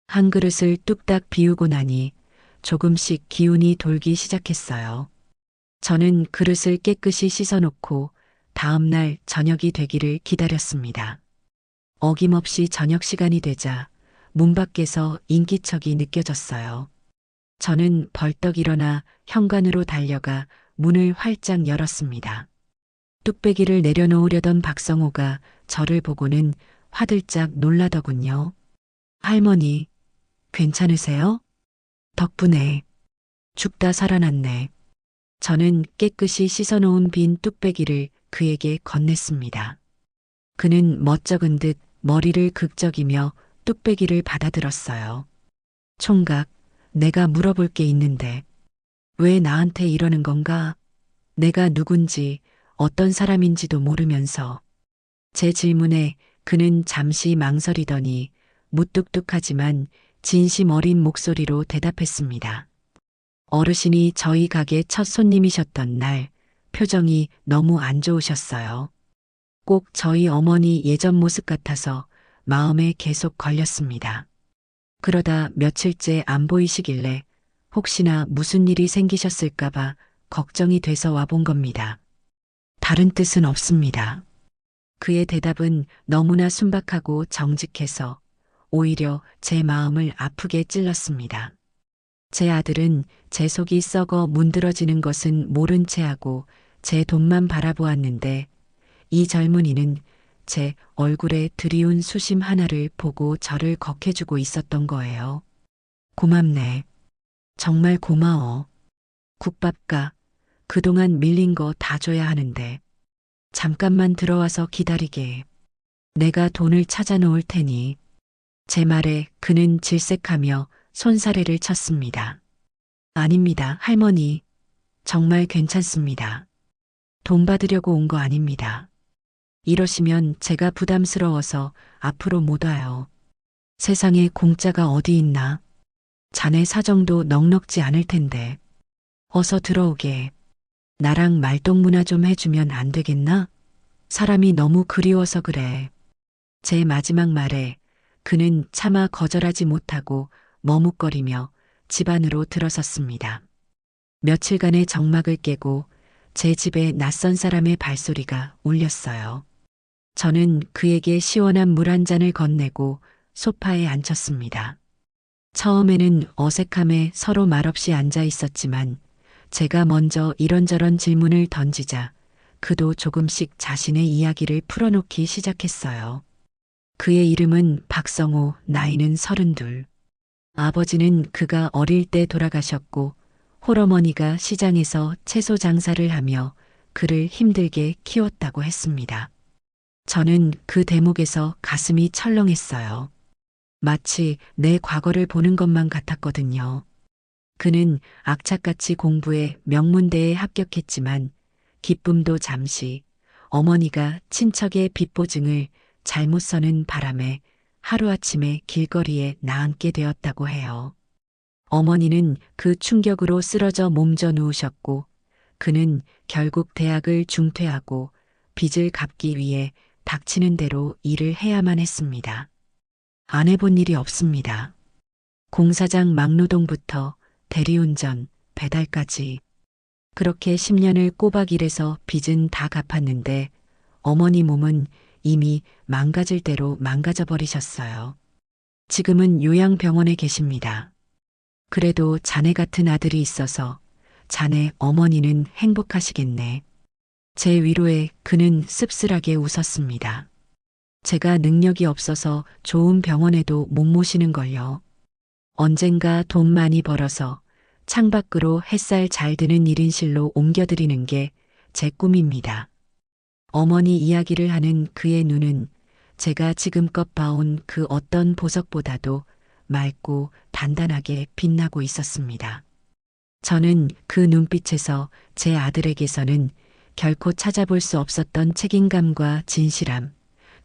한 그릇을 뚝딱 비우고 나니 조금씩 기운이 돌기 시작했어요. 저는 그릇을 깨끗이 씻어놓고 다음 날 저녁이 되기를 기다렸습니다. 어김없이 저녁 시간이 되자 문 밖에서 인기척이 느껴졌어요. 저는 벌떡 일어나 현관으로 달려가 문을 활짝 열었습니다. 뚝배기를 내려놓으려던 박성호가 저를 보고는 화들짝 놀라더군요. 할머니, 괜찮으세요? 덕분에 죽다 살아났네. 저는 깨끗이 씻어놓은 빈 뚝배기를 그에게 건넸습니다. 그는 멋쩍은 듯 머리를 극적이며 뚝배기를 받아들었어요. 총각, 내가 물어볼 게 있는데 왜 나한테 이러는 건가? 내가 누군지 어떤 사람인지도 모르면서. 제 질문에 그는 잠시 망설이더니 무뚝뚝하지만 진심 어린 목소리로 대답했습니다. 어르신이 저희 가게 첫 손님이셨던 날 표정이 너무 안 좋으셨어요. 꼭 저희 어머니 예전 모습 같아서 마음에 계속 걸렸습니다. 그러다 며칠째 안 보이시길래 혹시나 무슨 일이 생기셨을까봐 걱정이 돼서 와본 겁니다. 다른 뜻은 없습니다. 그의 대답은 너무나 순박하고 정직해서 오히려 제 마음을 아프게 찔렀습니다. 제 아들은 제 속이 썩어 문드러지는 것은 모른 채 하고 제 돈만 바라보았는데 이 젊은이는 제 얼굴에 드리운 수심 하나를 보고 저를 격해주고 있었던 거예요. 고맙네. 정말 고마워. 국밥가 그동안 밀린 거 다 줘야 하는데 잠깐만 들어와서 기다리게. 내가 돈을 찾아 놓을 테니. 제 말에 그는 질색하며 손사래를 쳤습니다. 아닙니다, 할머니. 정말 괜찮습니다. 돈 받으려고 온 거 아닙니다. 이러시면 제가 부담스러워서 앞으로 못 와요. 세상에 공짜가 어디 있나? 자네 사정도 넉넉지 않을 텐데. 어서 들어오게. 나랑 말동무나 좀 해주면 안 되겠나? 사람이 너무 그리워서 그래. 제 마지막 말에 그는 차마 거절하지 못하고 머뭇거리며 집 안으로 들어섰습니다. 며칠간의 적막을 깨고 제 집에 낯선 사람의 발소리가 울렸어요. 저는 그에게 시원한 물 한 잔을 건네고 소파에 앉혔습니다. 처음에는 어색함에 서로 말없이 앉아 있었지만 제가 먼저 이런저런 질문을 던지자 그도 조금씩 자신의 이야기를 풀어놓기 시작했어요. 그의 이름은 박성호, 나이는 32. 아버지는 그가 어릴 때 돌아가셨고 홀어머니가 시장에서 채소 장사를 하며 그를 힘들게 키웠다고 했습니다. 저는 그 대목에서 가슴이 철렁했어요. 마치 내 과거를 보는 것만 같았거든요. 그는 악착같이 공부해 명문대에 합격했지만 기쁨도 잠시 어머니가 친척의 빚보증을 잘못 서는 바람에 하루아침에 길거리에 나앉게 되었다고 해요. 어머니는 그 충격으로 쓰러져 몸져 누우셨고 그는 결국 대학을 중퇴하고 빚을 갚기 위해 닥치는 대로 일을 해야만 했습니다. 안 해본 일이 없습니다. 공사장 막노동부터 대리운전, 배달까지. 그렇게 10년을 꼬박 일해서 빚은 다 갚았는데 어머니 몸은 이미 망가질 대로 망가져 버리셨어요. 지금은 요양병원에 계십니다. 그래도 자네 같은 아들이 있어서 자네 어머니는 행복하시겠네. 제 위로에 그는 씁쓸하게 웃었습니다. 제가 능력이 없어서 좋은 병원에도 못 모시는 걸요. 언젠가 돈 많이 벌어서 창밖으로 햇살 잘 드는 1인실로 옮겨드리는 게 제 꿈입니다. 어머니 이야기를 하는 그의 눈은 제가 지금껏 봐온 그 어떤 보석보다도 맑고 단단하게 빛나고 있었습니다. 저는 그 눈빛에서 제 아들에게서는 결코 찾아볼 수 없었던 책임감과 진실함,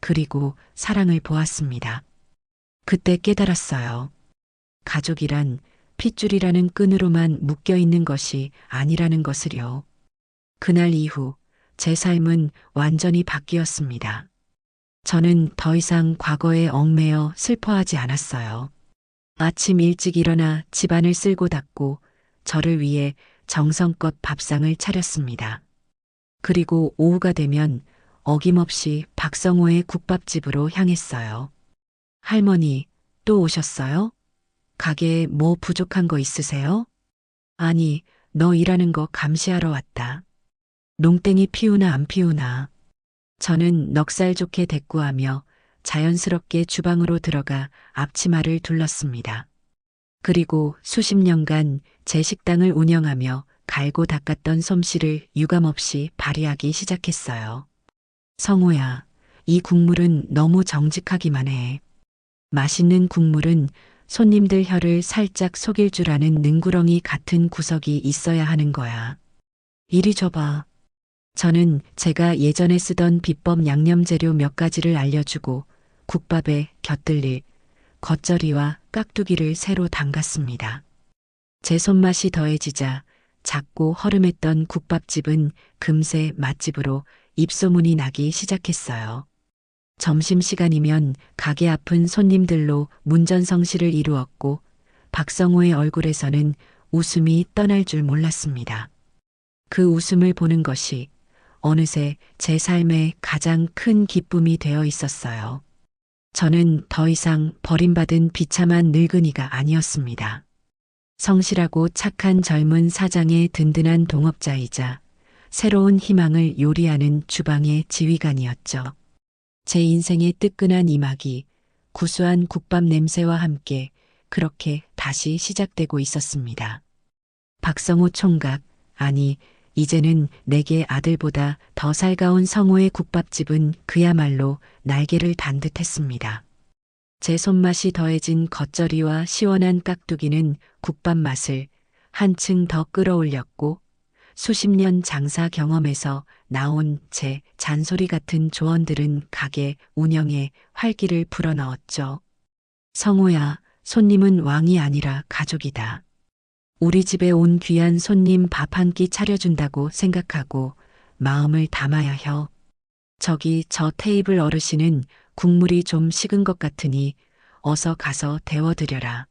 그리고 사랑을 보았습니다. 그때 깨달았어요. 가족이란 핏줄이라는 끈으로만 묶여 있는 것이 아니라는 것을요. 그날 이후 제 삶은 완전히 바뀌었습니다. 저는 더 이상 과거에 얽매여 슬퍼하지 않았어요. 아침 일찍 일어나 집안을 쓸고 닦고 저를 위해 정성껏 밥상을 차렸습니다. 그리고 오후가 되면 어김없이 박성호의 국밥집으로 향했어요. 할머니, 또 오셨어요? 가게에 뭐 부족한 거 있으세요? 아니, 너 일하는 거 감시하러 왔다. 농땡이 피우나 안 피우나. 저는 넉살 좋게 대꾸하며 자연스럽게 주방으로 들어가 앞치마를 둘렀습니다. 그리고 수십 년간 제 식당을 운영하며 갈고 닦았던 솜씨를 유감없이 발휘하기 시작했어요. 성호야, 이 국물은 너무 정직하기만 해. 맛있는 국물은 손님들 혀를 살짝 속일 줄 아는 능구렁이 같은 구석이 있어야 하는 거야. 이리 줘봐. 저는 제가 예전에 쓰던 비법 양념 재료 몇 가지를 알려주고 국밥에 곁들일 겉절이와 깍두기를 새로 담갔습니다. 제 손맛이 더해지자 작고 허름했던 국밥집은 금세 맛집으로 입소문이 나기 시작했어요. 점심시간이면 가게 앞은 손님들로 문전성시를 이루었고 박성호의 얼굴에서는 웃음이 떠날 줄 몰랐습니다. 그 웃음을 보는 것이 어느새 제 삶의 가장 큰 기쁨이 되어 있었어요. 저는 더 이상 버림받은 비참한 늙은이가 아니었습니다. 성실하고 착한 젊은 사장의 든든한 동업자이자 새로운 희망을 요리하는 주방의 지휘관이었죠. 제 인생의 뜨끈한 이막이 구수한 국밥 냄새와 함께 그렇게 다시 시작되고 있었습니다. 박성호 총각, 아니, 이제는 내게 아들보다 더 살가운 성호의 국밥집은 그야말로 날개를 단 듯했습니다. 제 손맛이 더해진 겉절이와 시원한 깍두기는 국밥 맛을 한층 더 끌어올렸고 수십 년 장사 경험에서 나온 제 잔소리 같은 조언들은 가게 운영에 활기를 불어넣었죠. 성호야, 손님은 왕이 아니라 가족이다. 우리 집에 온 귀한 손님 밥 한 끼 차려준다고 생각하고 마음을 담아야 혀. 저기 저 테이블 어르신은 국물이 좀 식은 것 같으니 어서 가서 데워드려라.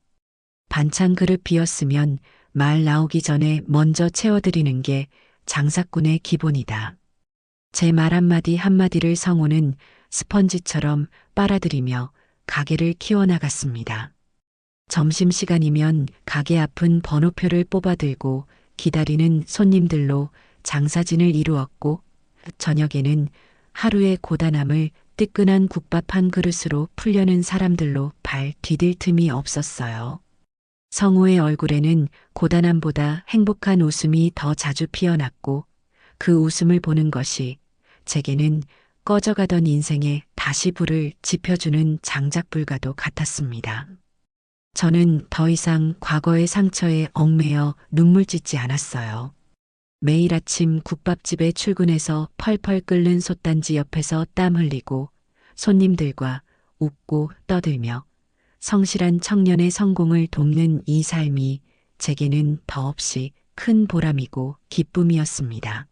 반찬 그릇 비었으면 말 나오기 전에 먼저 채워드리는 게 장사꾼의 기본이다. 제 말 한마디 한마디를 성호는 스펀지처럼 빨아들이며 가게를 키워나갔습니다. 점심시간이면 가게 앞은 번호표를 뽑아들고 기다리는 손님들로 장사진을 이루었고 저녁에는 하루의 고단함을 뜨끈한 국밥 한 그릇으로 풀려는 사람들로 발 디딜 틈이 없었어요. 성호의 얼굴에는 고단함보다 행복한 웃음이 더 자주 피어났고 그 웃음을 보는 것이 제게는 꺼져가던 인생에 다시 불을 지펴주는 장작불과도 같았습니다. 저는 더 이상 과거의 상처에 얽매여 눈물 찢지 않았어요. 매일 아침 국밥집에 출근해서 펄펄 끓는 솥단지 옆에서 땀 흘리고 손님들과 웃고 떠들며 성실한 청년의 성공을 돕는 이 삶이 제게는 더없이 큰 보람이고 기쁨이었습니다.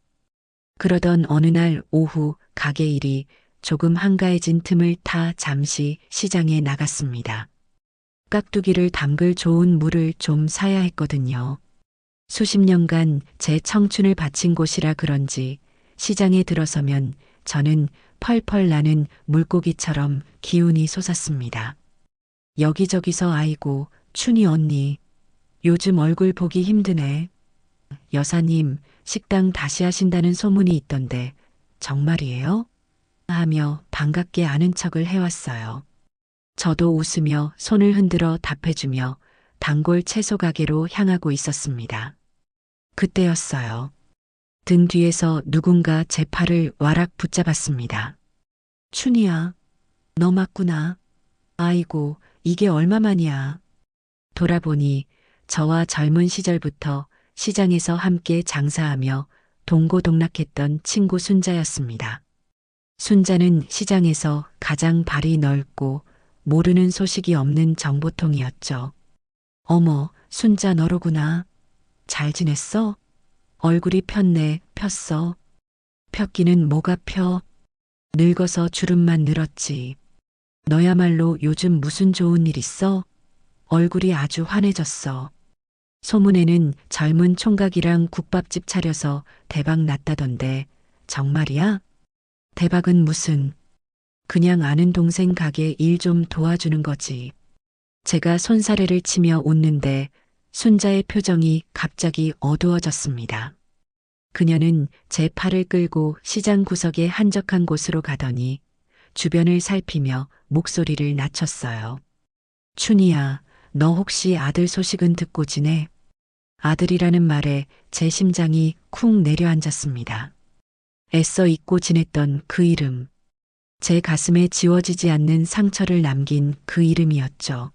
그러던 어느 날 오후 가게 일이 조금 한가해진 틈을 타 잠시 시장에 나갔습니다. 깍두기를 담글 좋은 물을 좀 사야 했거든요. 수십 년간 제 청춘을 바친 곳이라 그런지 시장에 들어서면 저는 펄펄 나는 물고기처럼 기운이 솟았습니다. 여기저기서 아이고, 춘희 언니, 요즘 얼굴 보기 힘드네. 여사님, 식당 다시 하신다는 소문이 있던데 정말이에요? 하며 반갑게 아는 척을 해왔어요. 저도 웃으며 손을 흔들어 답해주며 단골 채소 가게로 향하고 있었습니다. 그때였어요. 등 뒤에서 누군가 제 팔을 와락 붙잡았습니다. 춘희야, 너 맞구나. 아이고, 이게 얼마만이야. 돌아보니 저와 젊은 시절부터 시장에서 함께 장사하며 동고동락했던 친구 순자였습니다. 순자는 시장에서 가장 발이 넓고 모르는 소식이 없는 정보통이었죠. 어머, 순자 너로구나. 잘 지냈어? 얼굴이 폈네, 폈어. 폈기는 뭐가 펴? 늙어서 주름만 늘었지. 너야말로 요즘 무슨 좋은 일 있어? 얼굴이 아주 환해졌어. 소문에는 젊은 총각이랑 국밥집 차려서 대박 났다던데 정말이야? 대박은 무슨. 그냥 아는 동생 가게 일 좀 도와주는 거지. 제가 손사래를 치며 웃는데 순자의 표정이 갑자기 어두워졌습니다. 그녀는 제 팔을 끌고 시장 구석의 한적한 곳으로 가더니 주변을 살피며 목소리를 낮췄어요. 춘희야, 너 혹시 아들 소식은 듣고 지내? 아들이라는 말에 제 심장이 쿵 내려앉았습니다. 애써 잊고 지냈던 그 이름. 제 가슴에 지워지지 않는 상처를 남긴 그 이름이었죠.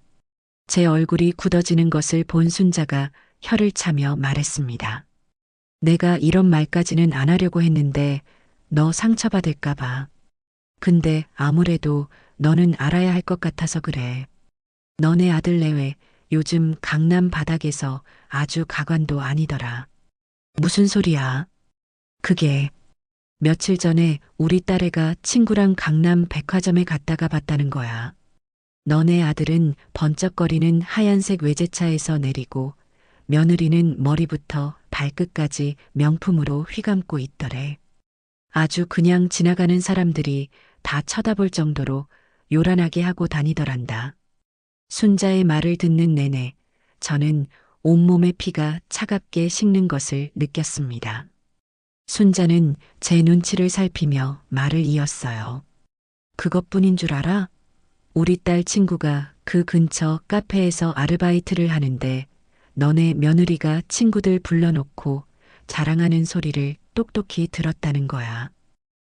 제 얼굴이 굳어지는 것을 본 순자가 혀를 차며 말했습니다. 내가 이런 말까지는 안 하려고 했는데 너 상처받을까 봐. 근데 아무래도 너는 알아야 할 것 같아서 그래. 너네 아들 내외 요즘 강남 바닥에서 아주 가관도 아니더라. 무슨 소리야? 그게 며칠 전에 우리 딸애가 친구랑 강남 백화점에 갔다가 봤다는 거야. 너네 아들은 번쩍거리는 하얀색 외제차에서 내리고 며느리는 머리부터 발끝까지 명품으로 휘감고 있더래. 아주 그냥 지나가는 사람들이 다 쳐다볼 정도로 요란하게 하고 다니더란다. 순자의 말을 듣는 내내 저는 온몸의 피가 차갑게 식는 것을 느꼈습니다. 순자는 제 눈치를 살피며 말을 이었어요. 그것뿐인 줄 알아? 우리 딸 친구가 그 근처 카페에서 아르바이트를 하는데 너네 며느리가 친구들 불러놓고 자랑하는 소리를 똑똑히 들었다는 거야.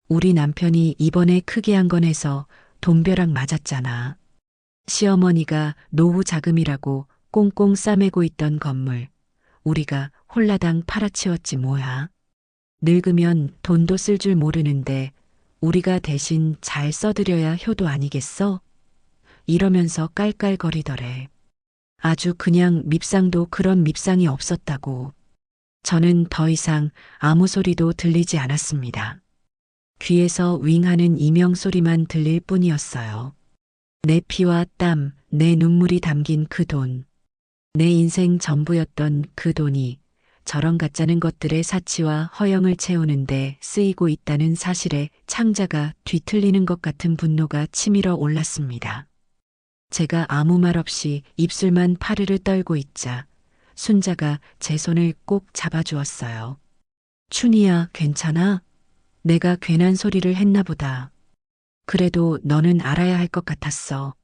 우리 남편이 이번에 크게 한 건 해서 돈벼락 맞았잖아. 시어머니가 노후 자금이라고 꽁꽁 싸매고 있던 건물, 우리가 홀라당 팔아치웠지 뭐야. 늙으면 돈도 쓸 줄 모르는데 우리가 대신 잘 써드려야 효도 아니겠어? 이러면서 깔깔거리더래. 아주 그냥 밉상도 그런 밉상이 없었다고. 저는 더 이상 아무 소리도 들리지 않았습니다. 귀에서 윙하는 이명 소리만 들릴 뿐이었어요. 내 피와 땀, 내 눈물이 담긴 그 돈. 내 인생 전부였던 그 돈이 저런 가짜는 것들의 사치와 허영을 채우는데 쓰이고 있다는 사실에 창자가 뒤틀리는 것 같은 분노가 치밀어 올랐습니다. 제가 아무 말 없이 입술만 파르르 떨고 있자 순자가 제 손을 꼭 잡아주었어요. 춘희야, 괜찮아? 내가 괜한 소리를 했나 보다. 그래도 너는 알아야 할 것 같았어.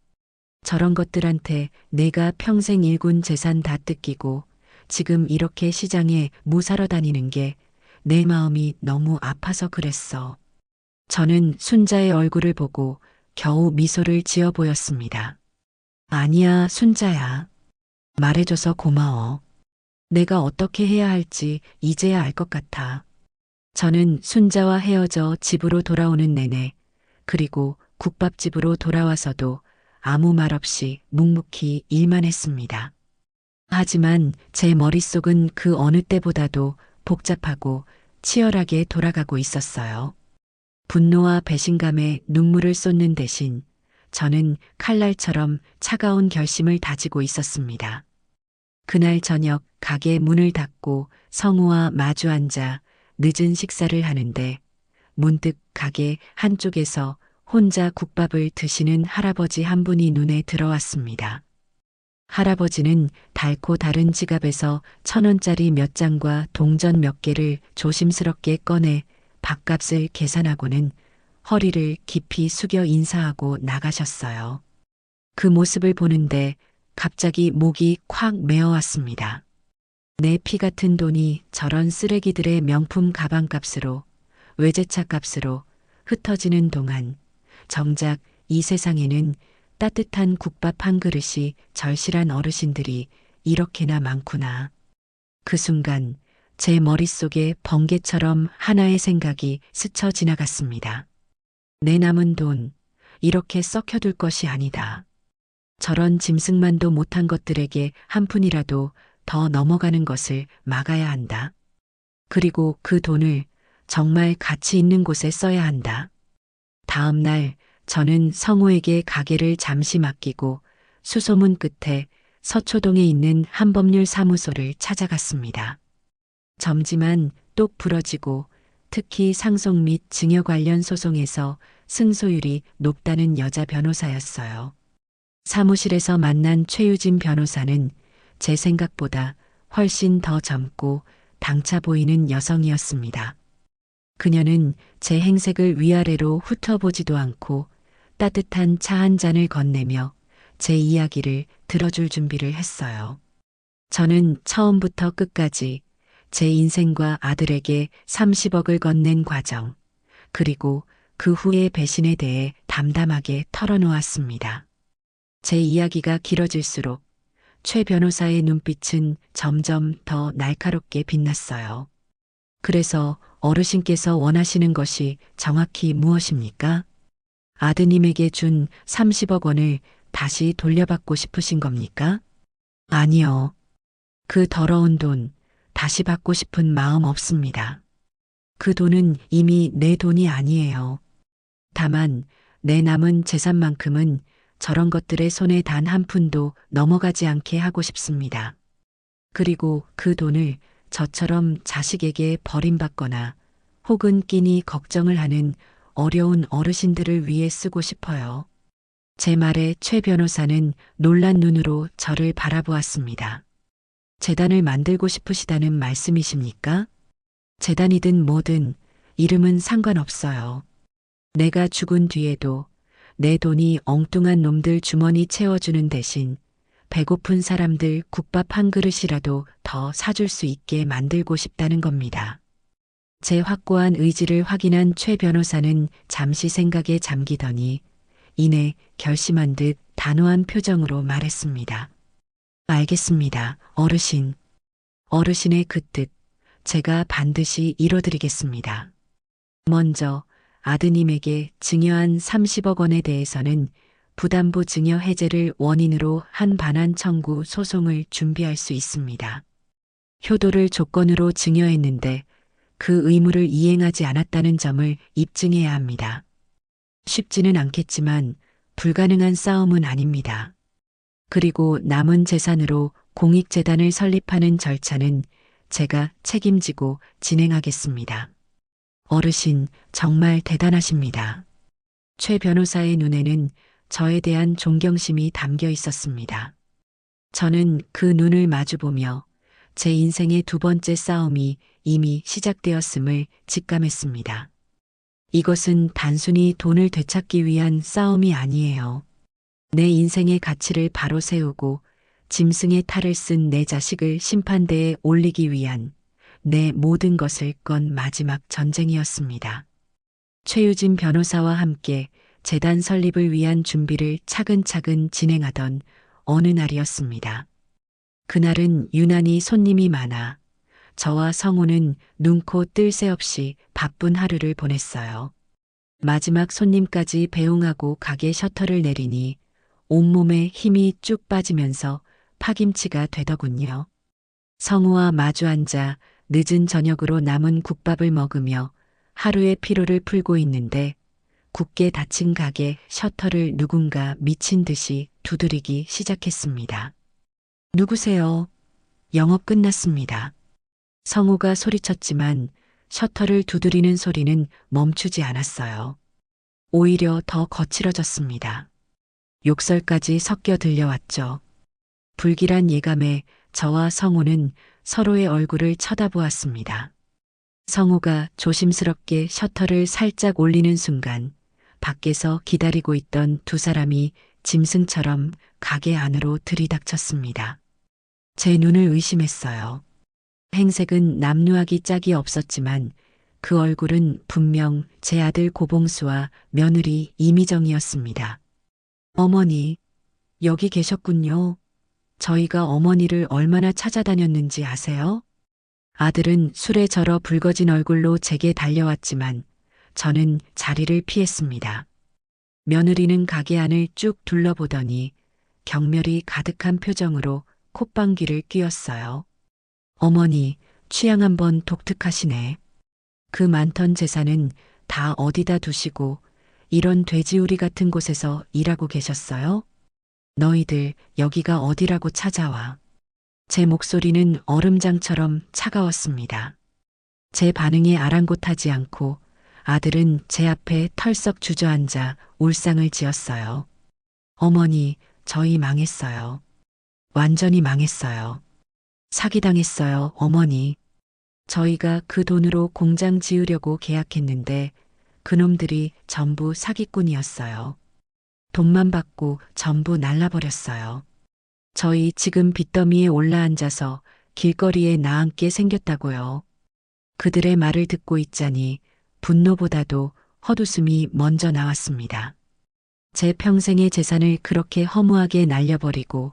저런 것들한테 내가 평생 일군 재산 다 뜯기고 지금 이렇게 시장에 무사러 다니는 게 내 마음이 너무 아파서 그랬어. 저는 순자의 얼굴을 보고 겨우 미소를 지어 보였습니다. 아니야, 순자야. 말해줘서 고마워. 내가 어떻게 해야 할지 이제야 알 것 같아. 저는 순자와 헤어져 집으로 돌아오는 내내, 그리고 국밥집으로 돌아와서도 아무 말 없이 묵묵히 일만 했습니다. 하지만 제 머릿속은 그 어느 때보다도 복잡하고 치열하게 돌아가고 있었어요. 분노와 배신감에 눈물을 쏟는 대신 저는 칼날처럼 차가운 결심을 다지고 있었습니다. 그날 저녁 가게 문을 닫고 성우와 마주 앉아 늦은 식사를 하는데 문득 가게 한쪽에서 혼자 국밥을 드시는 할아버지 한 분이 눈에 들어왔습니다. 할아버지는 달고 다른 지갑에서 1,000원짜리 몇 장과 동전 몇 개를 조심스럽게 꺼내 밥값을 계산하고는 허리를 깊이 숙여 인사하고 나가셨어요. 그 모습을 보는데 갑자기 목이 콱 메어왔습니다. 내 피 같은 돈이 저런 쓰레기들의 명품 가방값으로 외제차 값으로 흩어지는 동안 정작 이 세상에는 따뜻한 국밥 한 그릇이 절실한 어르신들이 이렇게나 많구나. 그 순간 제 머릿속에 번개처럼 하나의 생각이 스쳐 지나갔습니다. 내 남은 돈, 이렇게 썩혀둘 것이 아니다. 저런 짐승만도 못한 것들에게 한 푼이라도 더 넘어가는 것을 막아야 한다. 그리고 그 돈을 정말 가치 있는 곳에 써야 한다. 다음 날 저는 성우에게 가게를 잠시 맡기고 수소문 끝에 서초동에 있는 한법률 사무소를 찾아갔습니다. 점지만 똑 부러지고 특히 상속 및 증여 관련 소송에서 승소율이 높다는 여자 변호사였어요. 사무실에서 만난 최유진 변호사는 제 생각보다 훨씬 더 젊고 당차 보이는 여성이었습니다. 그녀는 제 행색을 위아래로 훑어보지도 않고 따뜻한 차 한 잔을 건네며 제 이야기를 들어줄 준비를 했어요. 저는 처음부터 끝까지 제 인생과 아들에게 30억을 건넨 과정, 그리고 그 후의 배신에 대해 담담하게 털어놓았습니다. 제 이야기가 길어질수록 최 변호사의 눈빛은 점점 더 날카롭게 빛났어요. 그래서 어르신께서 원하시는 것이 정확히 무엇입니까? 아드님에게 준 30억 원을 다시 돌려받고 싶으신 겁니까? 아니요. 그 더러운 돈 다시 받고 싶은 마음 없습니다. 그 돈은 이미 내 돈이 아니에요. 다만 내 남은 재산만큼은 저런 것들의 손에 단 한 푼도 넘어가지 않게 하고 싶습니다. 그리고 그 돈을 저처럼 자식에게 버림받거나 혹은 끼니 걱정을 하는 어려운 어르신들을 위해 쓰고 싶어요. 제 말에 최 변호사는 놀란 눈으로 저를 바라보았습니다. 재단을 만들고 싶으시다는 말씀이십니까? 재단이든 뭐든 이름은 상관없어요. 내가 죽은 뒤에도 내 돈이 엉뚱한 놈들 주머니 채워주는 대신 배고픈 사람들 국밥 한 그릇이라도 더 사줄 수 있게 만들고 싶다는 겁니다. 제 확고한 의지를 확인한 최 변호사는 잠시 생각에 잠기더니 이내 결심한 듯 단호한 표정으로 말했습니다. 알겠습니다, 어르신. 어르신의 그 뜻, 제가 반드시 이뤄드리겠습니다. 먼저 아드님에게 증여한 30억 원에 대해서는 부담부 증여 해제를 원인으로 한 반환 청구 소송을 준비할 수 있습니다. 효도를 조건으로 증여했는데 그 의무를 이행하지 않았다는 점을 입증해야 합니다. 쉽지는 않겠지만 불가능한 싸움은 아닙니다. 그리고 남은 재산으로 공익재단을 설립하는 절차는 제가 책임지고 진행하겠습니다. 어르신, 정말 대단하십니다. 최 변호사의 눈에는 저에 대한 존경심이 담겨 있었습니다. 저는 그 눈을 마주보며 제 인생의 두 번째 싸움이 이미 시작되었음을 직감했습니다. 이것은 단순히 돈을 되찾기 위한 싸움이 아니에요. 내 인생의 가치를 바로 세우고 짐승의 탈을 쓴 내 자식을 심판대에 올리기 위한 내 모든 것을 건 마지막 전쟁이었습니다. 최유진 변호사와 함께 재단 설립을 위한 준비를 차근차근 진행하던 어느 날이었습니다. 그날은 유난히 손님이 많아 저와 성우는 눈코 뜰 새 없이 바쁜 하루를 보냈어요. 마지막 손님까지 배웅하고 가게 셔터를 내리니 온몸에 힘이 쭉 빠지면서 파김치가 되더군요. 성우와 마주 앉아 늦은 저녁으로 남은 국밥을 먹으며 하루의 피로를 풀고 있는데 굳게 닫힌 가게 셔터를 누군가 미친 듯이 두드리기 시작했습니다. 누구세요? 영업 끝났습니다. 성우가 소리쳤지만 셔터를 두드리는 소리는 멈추지 않았어요. 오히려 더 거칠어졌습니다. 욕설까지 섞여 들려왔죠. 불길한 예감에 저와 성우는 서로의 얼굴을 쳐다보았습니다. 성우가 조심스럽게 셔터를 살짝 올리는 순간 밖에서 기다리고 있던 두 사람이 짐승처럼 가게 안으로 들이닥쳤습니다. 제 눈을 의심했어요. 행색은 남루하기 짝이 없었지만 그 얼굴은 분명 제 아들 고봉수와 며느리 이미정이었습니다. 어머니, 여기 계셨군요. 저희가 어머니를 얼마나 찾아다녔는지 아세요? 아들은 술에 절어 붉어진 얼굴로 제게 달려왔지만 저는 자리를 피했습니다. 며느리는 가게 안을 쭉 둘러보더니 경멸이 가득한 표정으로 콧방귀를 뀌었어요. 어머니, 취향 한번 독특하시네. 그 많던 재산은 다 어디다 두시고 이런 돼지우리 같은 곳에서 일하고 계셨어요? 너희들 여기가 어디라고 찾아와. 제 목소리는 얼음장처럼 차가웠습니다. 제 반응에 아랑곳하지 않고 아들은 제 앞에 털썩 주저앉아 울상을 지었어요. 어머니, 저희 망했어요. 완전히 망했어요. 사기당했어요, 어머니. 저희가 그 돈으로 공장 지으려고 계약했는데 그놈들이 전부 사기꾼이었어요. 돈만 받고 전부 날라버렸어요. 저희 지금 빚더미에 올라앉아서 길거리에 나앉게 생겼다고요. 그들의 말을 듣고 있자니 분노보다도 헛웃음이 먼저 나왔습니다. 제 평생의 재산을 그렇게 허무하게 날려버리고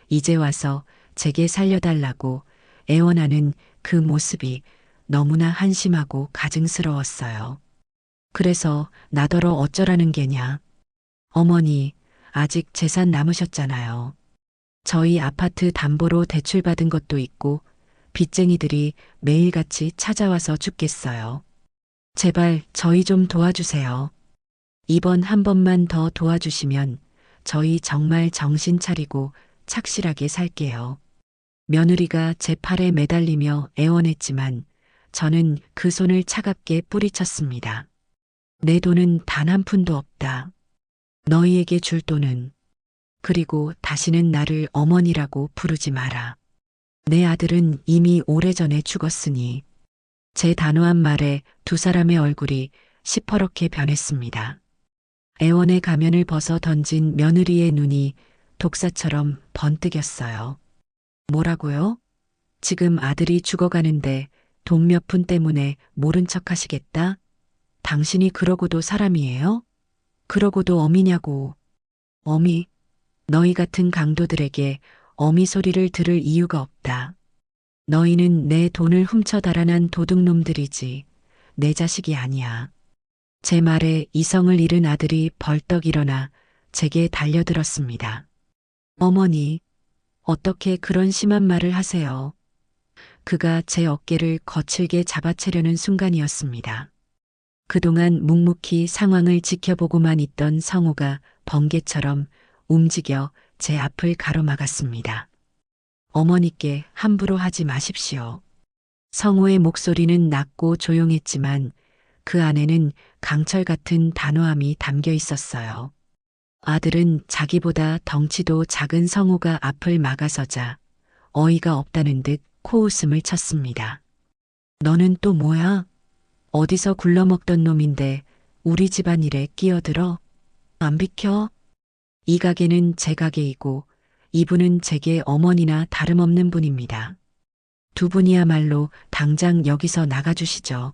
이제 와서 제게 살려달라고 애원하는 그 모습이 너무나 한심하고 가증스러웠어요. 그래서 나더러 어쩌라는 게냐. 어머니, 아직 재산 남으셨잖아요. 저희 아파트 담보로 대출받은 것도 있고 빚쟁이들이 매일같이 찾아와서 죽겠어요. 제발 저희 좀 도와주세요. 이번 한 번만 더 도와주시면 저희 정말 정신 차리고 착실하게 살게요. 며느리가 제 팔에 매달리며 애원했지만 저는 그 손을 차갑게 뿌리쳤습니다. 내 돈은 단 한 푼도 없다. 너희에게 줄 돈은. 그리고 다시는 나를 어머니라고 부르지 마라. 내 아들은 이미 오래전에 죽었으니. 제 단호한 말에 두 사람의 얼굴이 시퍼렇게 변했습니다. 애원의 가면을 벗어 던진 며느리의 눈이 독사처럼 번뜩였어요. 뭐라고요? 지금 아들이 죽어가는데 돈 몇 푼 때문에 모른 척 하시겠다? 당신이 그러고도 사람이에요? 그러고도 어미냐고. 어미, 너희 같은 강도들에게 어미 소리를 들을 이유가 없다. 너희는 내 돈을 훔쳐 달아난 도둑놈들이지 내 자식이 아니야. 제 말에 이성을 잃은 아들이 벌떡 일어나 제게 달려들었습니다. 어머니, 어떻게 그런 심한 말을 하세요? 그가 제 어깨를 거칠게 잡아채려는 순간이었습니다. 그동안 묵묵히 상황을 지켜보고만 있던 성우가 번개처럼 움직여 제 앞을 가로막았습니다. 어머니께 함부로 하지 마십시오. 성우의 목소리는 낮고 조용했지만 그 안에는 강철 같은 단호함이 담겨 있었어요. 아들은 자기보다 덩치도 작은 성우가 앞을 막아서자 어이가 없다는 듯 코웃음을 쳤습니다. 너는 또 뭐야? 어디서 굴러먹던 놈인데 우리 집안일에 끼어들어? 안 비켜? 이 가게는 제 가게이고 이분은 제게 어머니나 다름없는 분입니다. 두 분이야말로 당장 여기서 나가주시죠.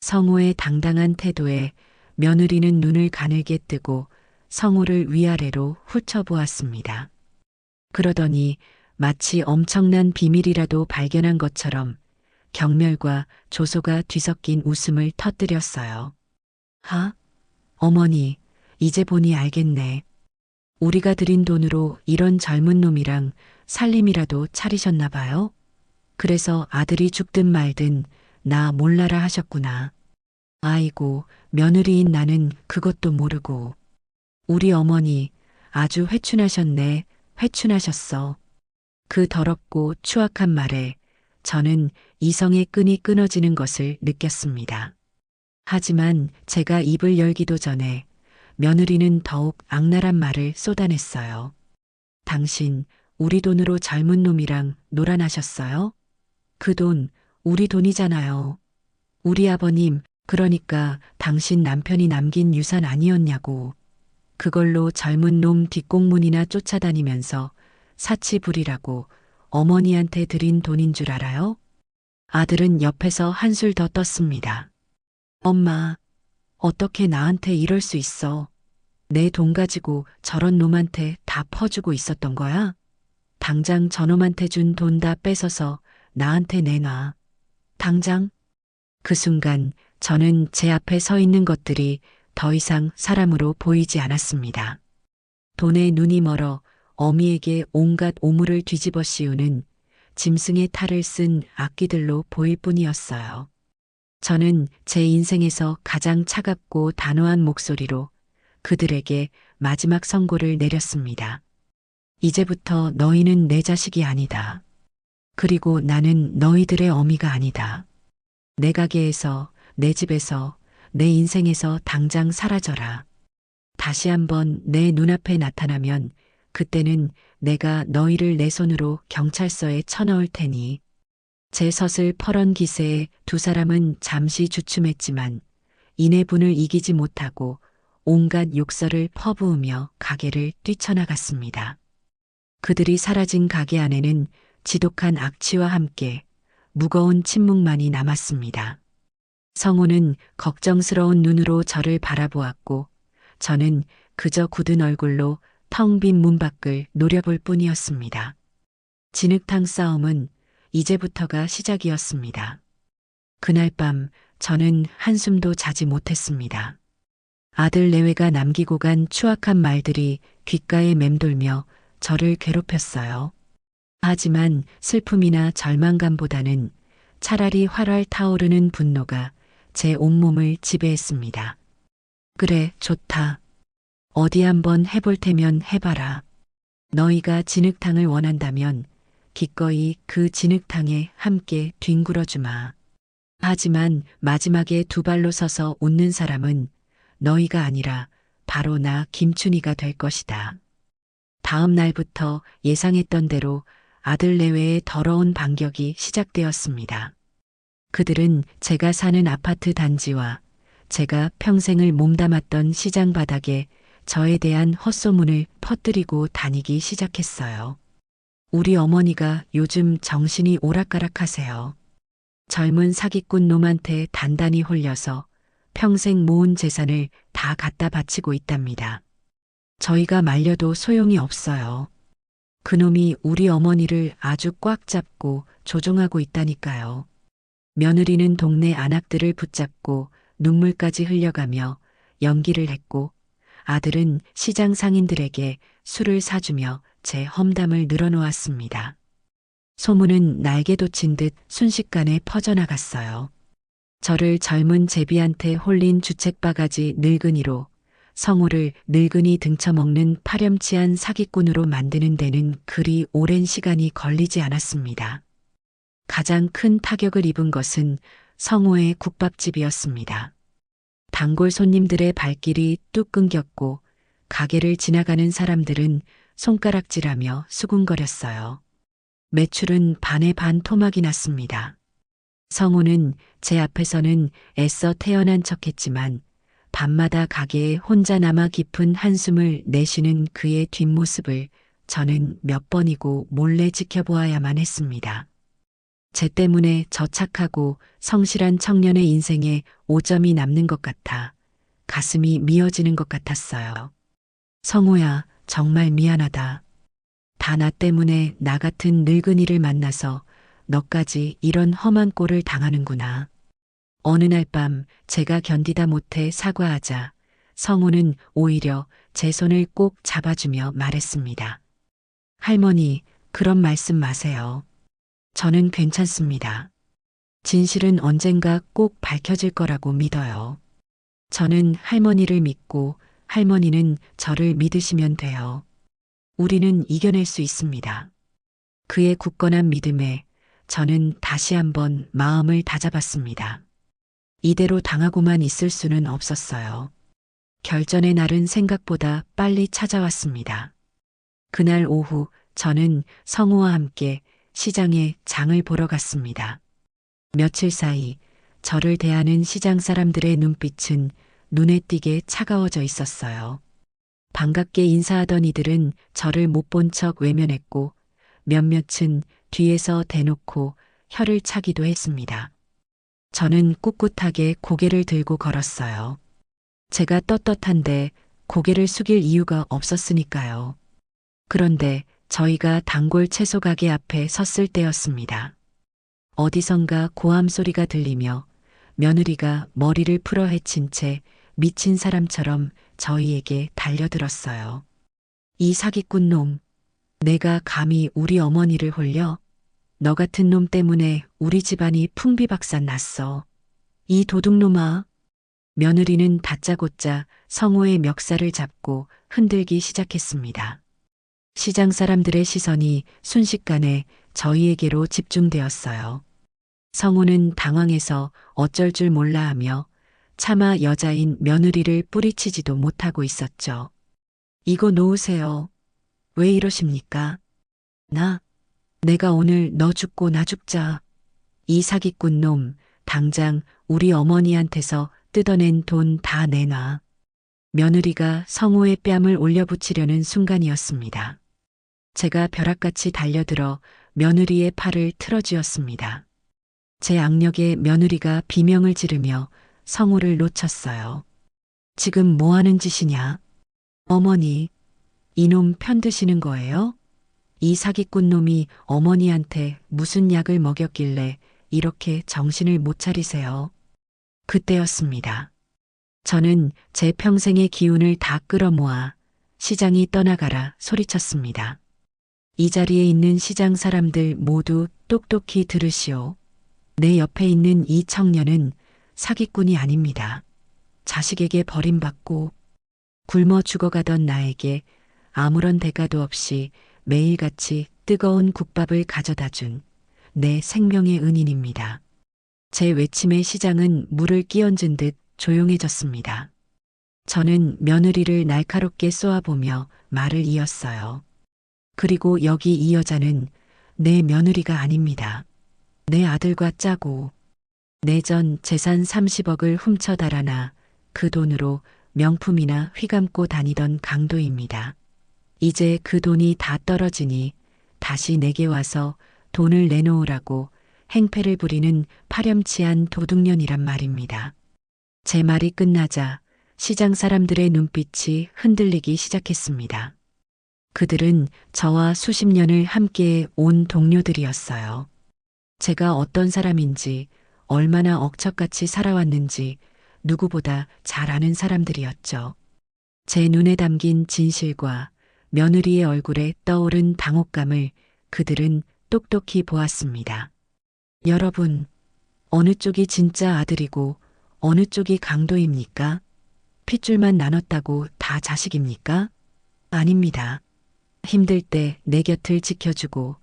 성우의 당당한 태도에 며느리는 눈을 가늘게 뜨고 성우를 위아래로 훑어보았습니다. 그러더니 마치 엄청난 비밀이라도 발견한 것처럼 경멸과 조소가 뒤섞인 웃음을 터뜨렸어요. 하? 어머니, 이제 보니 알겠네. 우리가 들인 돈으로 이런 젊은 놈이랑 살림이라도 차리셨나 봐요? 그래서 아들이 죽든 말든 나 몰라라 하셨구나. 아이고, 며느리인 나는 그것도 모르고. 우리 어머니 아주 회춘하셨네, 회춘하셨어. 그 더럽고 추악한 말에 저는 이성의 끈이 끊어지는 것을 느꼈습니다. 하지만 제가 입을 열기도 전에 며느리는 더욱 악랄한 말을 쏟아냈어요. 당신 우리 돈으로 젊은 놈이랑 놀아나셨어요? 그 돈 우리 돈이잖아요. 우리 아버님, 그러니까 당신 남편이 남긴 유산 아니었냐고. 그걸로 젊은 놈 뒷공문이나 쫓아다니면서 사치 부리라고 어머니한테 드린 돈인 줄 알아요? 아들은 옆에서 한술 더 떴습니다. 엄마, 어떻게 나한테 이럴 수 있어? 내 돈 가지고 저런 놈한테 다 퍼주고 있었던 거야? 당장 저놈한테 준 돈 다 뺏어서 나한테 내놔. 당장. 그 순간 저는 제 앞에 서 있는 것들이 더 이상 사람으로 보이지 않았습니다. 돈에 눈이 멀어 어미에게 온갖 오물을 뒤집어 씌우는 짐승의 탈을 쓴 악귀들로 보일 뿐이었어요. 저는 제 인생에서 가장 차갑고 단호한 목소리로 그들에게 마지막 선고를 내렸습니다. 이제부터 너희는 내 자식이 아니다. 그리고 나는 너희들의 어미가 아니다. 내 가게에서, 내 집에서, 내 인생에서 당장 사라져라. 다시 한번 내 눈앞에 나타나면 그때는 내가 너희를 내 손으로 경찰서에 쳐넣을 테니. 제 섯을 퍼런 기세에 두 사람은 잠시 주춤했지만 이내 분을 이기지 못하고 온갖 욕설을 퍼부으며 가게를 뛰쳐나갔습니다. 그들이 사라진 가게 안에는 지독한 악취와 함께 무거운 침묵만이 남았습니다. 성우는 걱정스러운 눈으로 저를 바라보았고 저는 그저 굳은 얼굴로 텅 빈 문 밖을 노려볼 뿐이었습니다. 진흙탕 싸움은 이제부터가 시작이었습니다. 그날 밤 저는 한숨도 자지 못했습니다. 아들 내외가 남기고 간 추악한 말들이 귓가에 맴돌며 저를 괴롭혔어요. 하지만 슬픔이나 절망감보다는 차라리 활활 타오르는 분노가 제 온몸을 지배했습니다. 그래, 좋다. 어디 한번 해볼 테면 해봐라. 너희가 진흙탕을 원한다면 기꺼이 그 진흙탕에 함께 뒹굴어주마. 하지만 마지막에 두 발로 서서 웃는 사람은 너희가 아니라 바로 나 김춘희가 될 것이다. 다음 날부터 예상했던 대로 아들 내외의 더러운 반격이 시작되었습니다. 그들은 제가 사는 아파트 단지와 제가 평생을 몸담았던 시장 바닥에 저에 대한 헛소문을 퍼뜨리고 다니기 시작했어요. 우리 어머니가 요즘 정신이 오락가락하세요. 젊은 사기꾼 놈한테 단단히 홀려서 평생 모은 재산을 다 갖다 바치고 있답니다. 저희가 말려도 소용이 없어요. 그놈이 우리 어머니를 아주 꽉 잡고 조종하고 있다니까요. 며느리는 동네 안악들을 붙잡고 눈물까지 흘려가며 연기를 했고 아들은 시장 상인들에게 술을 사주며 제 험담을 늘어놓았습니다. 소문은 날개 돋친 듯 순식간에 퍼져나갔어요. 저를 젊은 제비한테 홀린 주책바가지 늙은이로 성우를 늙은이 등쳐먹는 파렴치한 사기꾼으로 만드는 데는 그리 오랜 시간이 걸리지 않았습니다. 가장 큰 타격을 입은 것은 성우의 국밥집이었습니다. 단골 손님들의 발길이 뚝 끊겼고 가게를 지나가는 사람들은 손가락질하며 수군거렸어요. 매출은 반에 반 토막이 났습니다. 성우는 제 앞에서는 애써 태연한 척했지만 밤마다 가게에 혼자 남아 깊은 한숨을 내쉬는 그의 뒷모습을 저는 몇 번이고 몰래 지켜보아야만 했습니다. 제 때문에 저 착하고 성실한 청년의 인생에 오점이 남는 것 같아 가슴이 미어지는 것 같았어요. 성우야, 정말 미안하다. 다 나 때문에 나 같은 늙은이를 만나서 너까지 이런 험한 꼴을 당하는구나. 어느 날 밤 제가 견디다 못해 사과하자 성우는 오히려 제 손을 꼭 잡아주며 말했습니다. 할머니, 그런 말씀 마세요. 저는 괜찮습니다. 진실은 언젠가 꼭 밝혀질 거라고 믿어요. 저는 할머니를 믿고 할머니는 저를 믿으시면 돼요. 우리는 이겨낼 수 있습니다. 그의 굳건한 믿음에 저는 다시 한번 마음을 다잡았습니다. 이대로 당하고만 있을 수는 없었어요. 결전의 날은 생각보다 빨리 찾아왔습니다. 그날 오후 저는 성우와 함께 시장에 장을 보러 갔습니다. 며칠 사이 저를 대하는 시장 사람들의 눈빛은 눈에 띄게 차가워져 있었어요. 반갑게 인사하던 이들은 저를 못 본 척 외면했고 몇몇은 뒤에서 대놓고 혀를 차기도 했습니다. 저는 꿋꿋하게 고개를 들고 걸었어요. 제가 떳떳한데 고개를 숙일 이유가 없었으니까요. 그런데 저희가 단골 채소 가게 앞에 섰을 때였습니다. 어디선가 고함 소리가 들리며 며느리가 머리를 풀어 헤친 채 미친 사람처럼 저희에게 달려들었어요. 이 사기꾼 놈, 내가 감히 우리 어머니를 홀려? 너 같은 놈 때문에 우리 집안이 풍비박산 났어. 이 도둑놈아. 며느리는 다짜고짜 성우의 멱살을 잡고 흔들기 시작했습니다. 시장 사람들의 시선이 순식간에 저희에게로 집중되었어요. 성우는 당황해서 어쩔 줄 몰라 하며 차마 여자인 며느리를 뿌리치지도 못하고 있었죠. 이거 놓으세요. 왜 이러십니까? 내가 오늘 너 죽고 나 죽자. 이 사기꾼 놈, 당장 우리 어머니한테서 뜯어낸 돈 다 내놔. 며느리가 성우의 뺨을 올려붙이려는 순간이었습니다. 제가 벼락같이 달려들어 며느리의 팔을 틀어쥐었습니다. 제 악력에 며느리가 비명을 지르며 성우를 놓쳤어요. 지금 뭐 하는 짓이냐? 어머니, 이놈 편드시는 거예요? 이 사기꾼 놈이 어머니한테 무슨 약을 먹였길래 이렇게 정신을 못 차리세요? 그때였습니다. 저는 제 평생의 기운을 다 끌어모아 시장이 떠나가라 소리쳤습니다. 이 자리에 있는 시장 사람들 모두 똑똑히 들으시오. 내 옆에 있는 이 청년은 사기꾼이 아닙니다. 자식에게 버림받고 굶어 죽어가던 나에게 아무런 대가도 없이 매일같이 뜨거운 국밥을 가져다 준 내 생명의 은인입니다. 제 외침에 시장은 물을 끼얹은 듯 조용해졌습니다. 저는 며느리를 날카롭게 쏘아보며 말을 이었어요. 그리고 여기 이 여자는 내 며느리가 아닙니다. 내 아들과 짜고 내전 재산 30억을 훔쳐 달아나 그 돈으로 명품이나 휘감고 다니던 강도입니다. 이제 그 돈이 다 떨어지니 다시 내게 와서 돈을 내놓으라고 행패를 부리는 파렴치한 도둑년이란 말입니다. 제 말이 끝나자 시장 사람들의 눈빛이 흔들리기 시작했습니다. 그들은 저와 수십 년을 함께 온 동료들이었어요. 제가 어떤 사람인지, 얼마나 억척같이 살아왔는지 누구보다 잘 아는 사람들이었죠. 제 눈에 담긴 진실과 며느리의 얼굴에 떠오른 당혹감을 그들은 똑똑히 보았습니다. 여러분, 어느 쪽이 진짜 아들이고 어느 쪽이 강도입니까? 핏줄만 나눴다고 다 자식입니까? 아닙니다. 힘들 때 내 곁을 지켜주고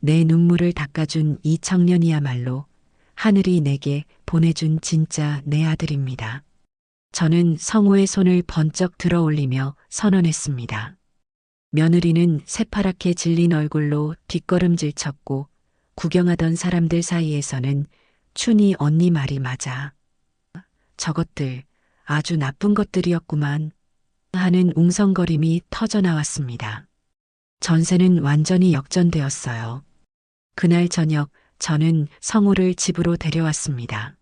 내 눈물을 닦아준 이 청년이야말로 하늘이 내게 보내준 진짜 내 아들입니다. 저는 성우의 손을 번쩍 들어 올리며 선언했습니다. 며느리는 새파랗게 질린 얼굴로 뒷걸음질 쳤고 구경하던 사람들 사이에서는 춘희 언니 말이 맞아. 저것들 아주 나쁜 것들이었구만 하는 웅성거림이 터져나왔습니다. 전세는 완전히 역전되었어요. 그날 저녁 저는 성우를 집으로 데려왔습니다.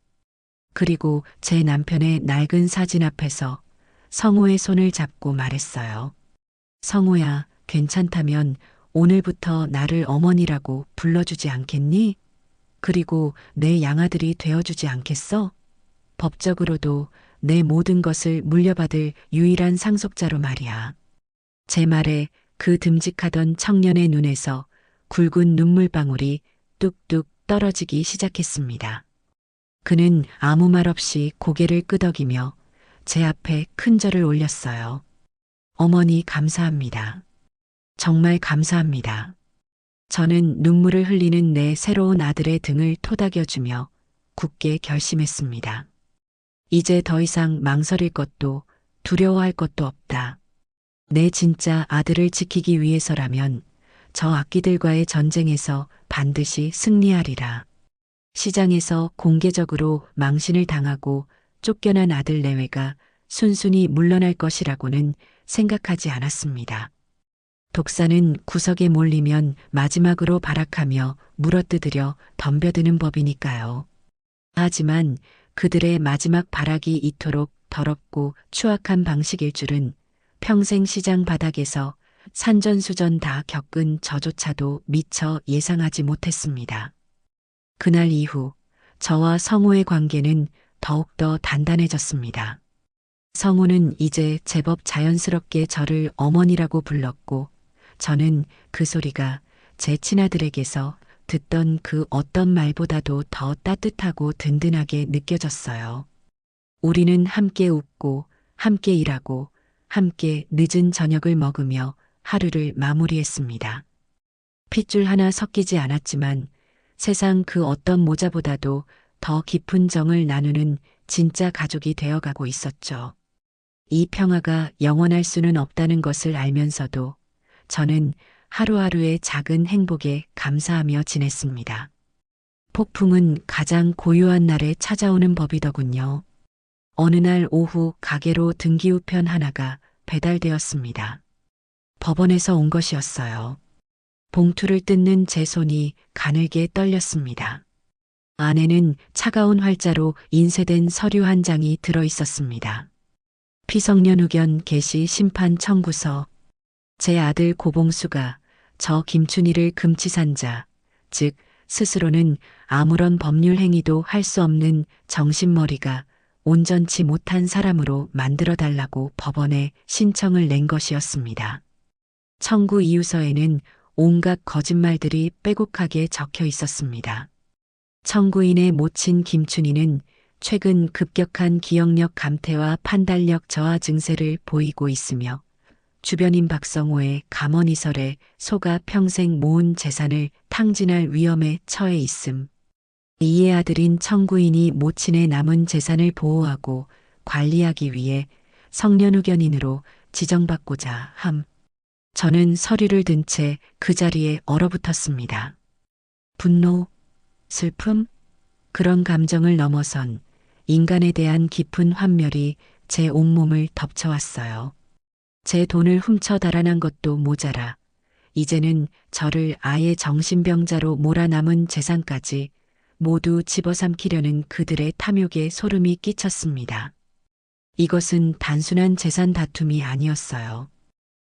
그리고 제 남편의 낡은 사진 앞에서 성우의 손을 잡고 말했어요. 성우야, 괜찮다면 오늘부터 나를 어머니라고 불러주지 않겠니? 그리고 내 양아들이 되어주지 않겠어? 법적으로도 내 모든 것을 물려받을 유일한 상속자로 말이야. 제 말에 그 듬직하던 청년의 눈에서 굵은 눈물방울이 뚝뚝 떨어지기 시작했습니다. 그는 아무 말 없이 고개를 끄덕이며 제 앞에 큰 절을 올렸어요. 어머니 감사합니다. 정말 감사합니다. 저는 눈물을 흘리는 내 새로운 아들의 등을 토닥여주며 굳게 결심했습니다. 이제 더 이상 망설일 것도 두려워할 것도 없다. 내 진짜 아들을 지키기 위해서라면 저 악기들과의 전쟁에서 반드시 승리하리라. 시장에서 공개적으로 망신을 당하고 쫓겨난 아들 내외가 순순히 물러날 것이라고는 생각하지 않았습니다. 독사는 구석에 몰리면 마지막으로 발악하며 물어뜯으려 덤벼드는 법이니까요. 하지만 그들의 마지막 발악이 이토록 더럽고 추악한 방식일 줄은 평생 시장 바닥에서 산전수전 다 겪은 저조차도 미처 예상하지 못했습니다. 그날 이후 저와 성우의 관계는 더욱더 단단해졌습니다. 성우는 이제 제법 자연스럽게 저를 어머니라고 불렀고 저는 그 소리가 제 친아들에게서 듣던 그 어떤 말보다도 더 따뜻하고 든든하게 느껴졌어요. 우리는 함께 웃고 함께 일하고 함께 늦은 저녁을 먹으며 하루를 마무리했습니다. 핏줄 하나 섞이지 않았지만 세상 그 어떤 모자보다도 더 깊은 정을 나누는 진짜 가족이 되어가고 있었죠. 이 평화가 영원할 수는 없다는 것을 알면서도 저는 하루하루의 작은 행복에 감사하며 지냈습니다. 폭풍은 가장 고요한 날에 찾아오는 법이더군요. 어느 날 오후 가게로 등기우편 하나가 배달되었습니다. 법원에서 온 것이었어요. 봉투를 뜯는 제 손이 가늘게 떨렸습니다. 안에는 차가운 활자로 인쇄된 서류 한 장이 들어 있었습니다. 피성년 의견 개시 심판 청구서. 제 아들 고봉수가 저 김춘희를 금치산 자, 즉 스스로는 아무런 법률 행위도 할 수 없는 정신머리가 온전치 못한 사람으로 만들어달라고 법원에 신청을 낸 것이었습니다. 청구 이유서에는 온갖 거짓말들이 빼곡하게 적혀 있었습니다. 청구인의 모친 김춘희는 최근 급격한 기억력 감퇴와 판단력 저하 증세를 보이고 있으며 주변인 박성호의 감언이설에 속아 평생 모은 재산을 탕진할 위험에 처해 있음. 이에 아들인 청구인이 모친의 남은 재산을 보호하고 관리하기 위해 성년후견인으로 지정받고자 함. 저는 서류를 든 채 그 자리에 얼어붙었습니다. 분노, 슬픔, 그런 감정을 넘어선 인간에 대한 깊은 환멸이 제 온몸을 덮쳐왔어요. 제 돈을 훔쳐 달아난 것도 모자라 이제는 저를 아예 정신병자로 몰아남은 재산까지 모두 집어삼키려는 그들의 탐욕에 소름이 끼쳤습니다. 이것은 단순한 재산 다툼이 아니었어요.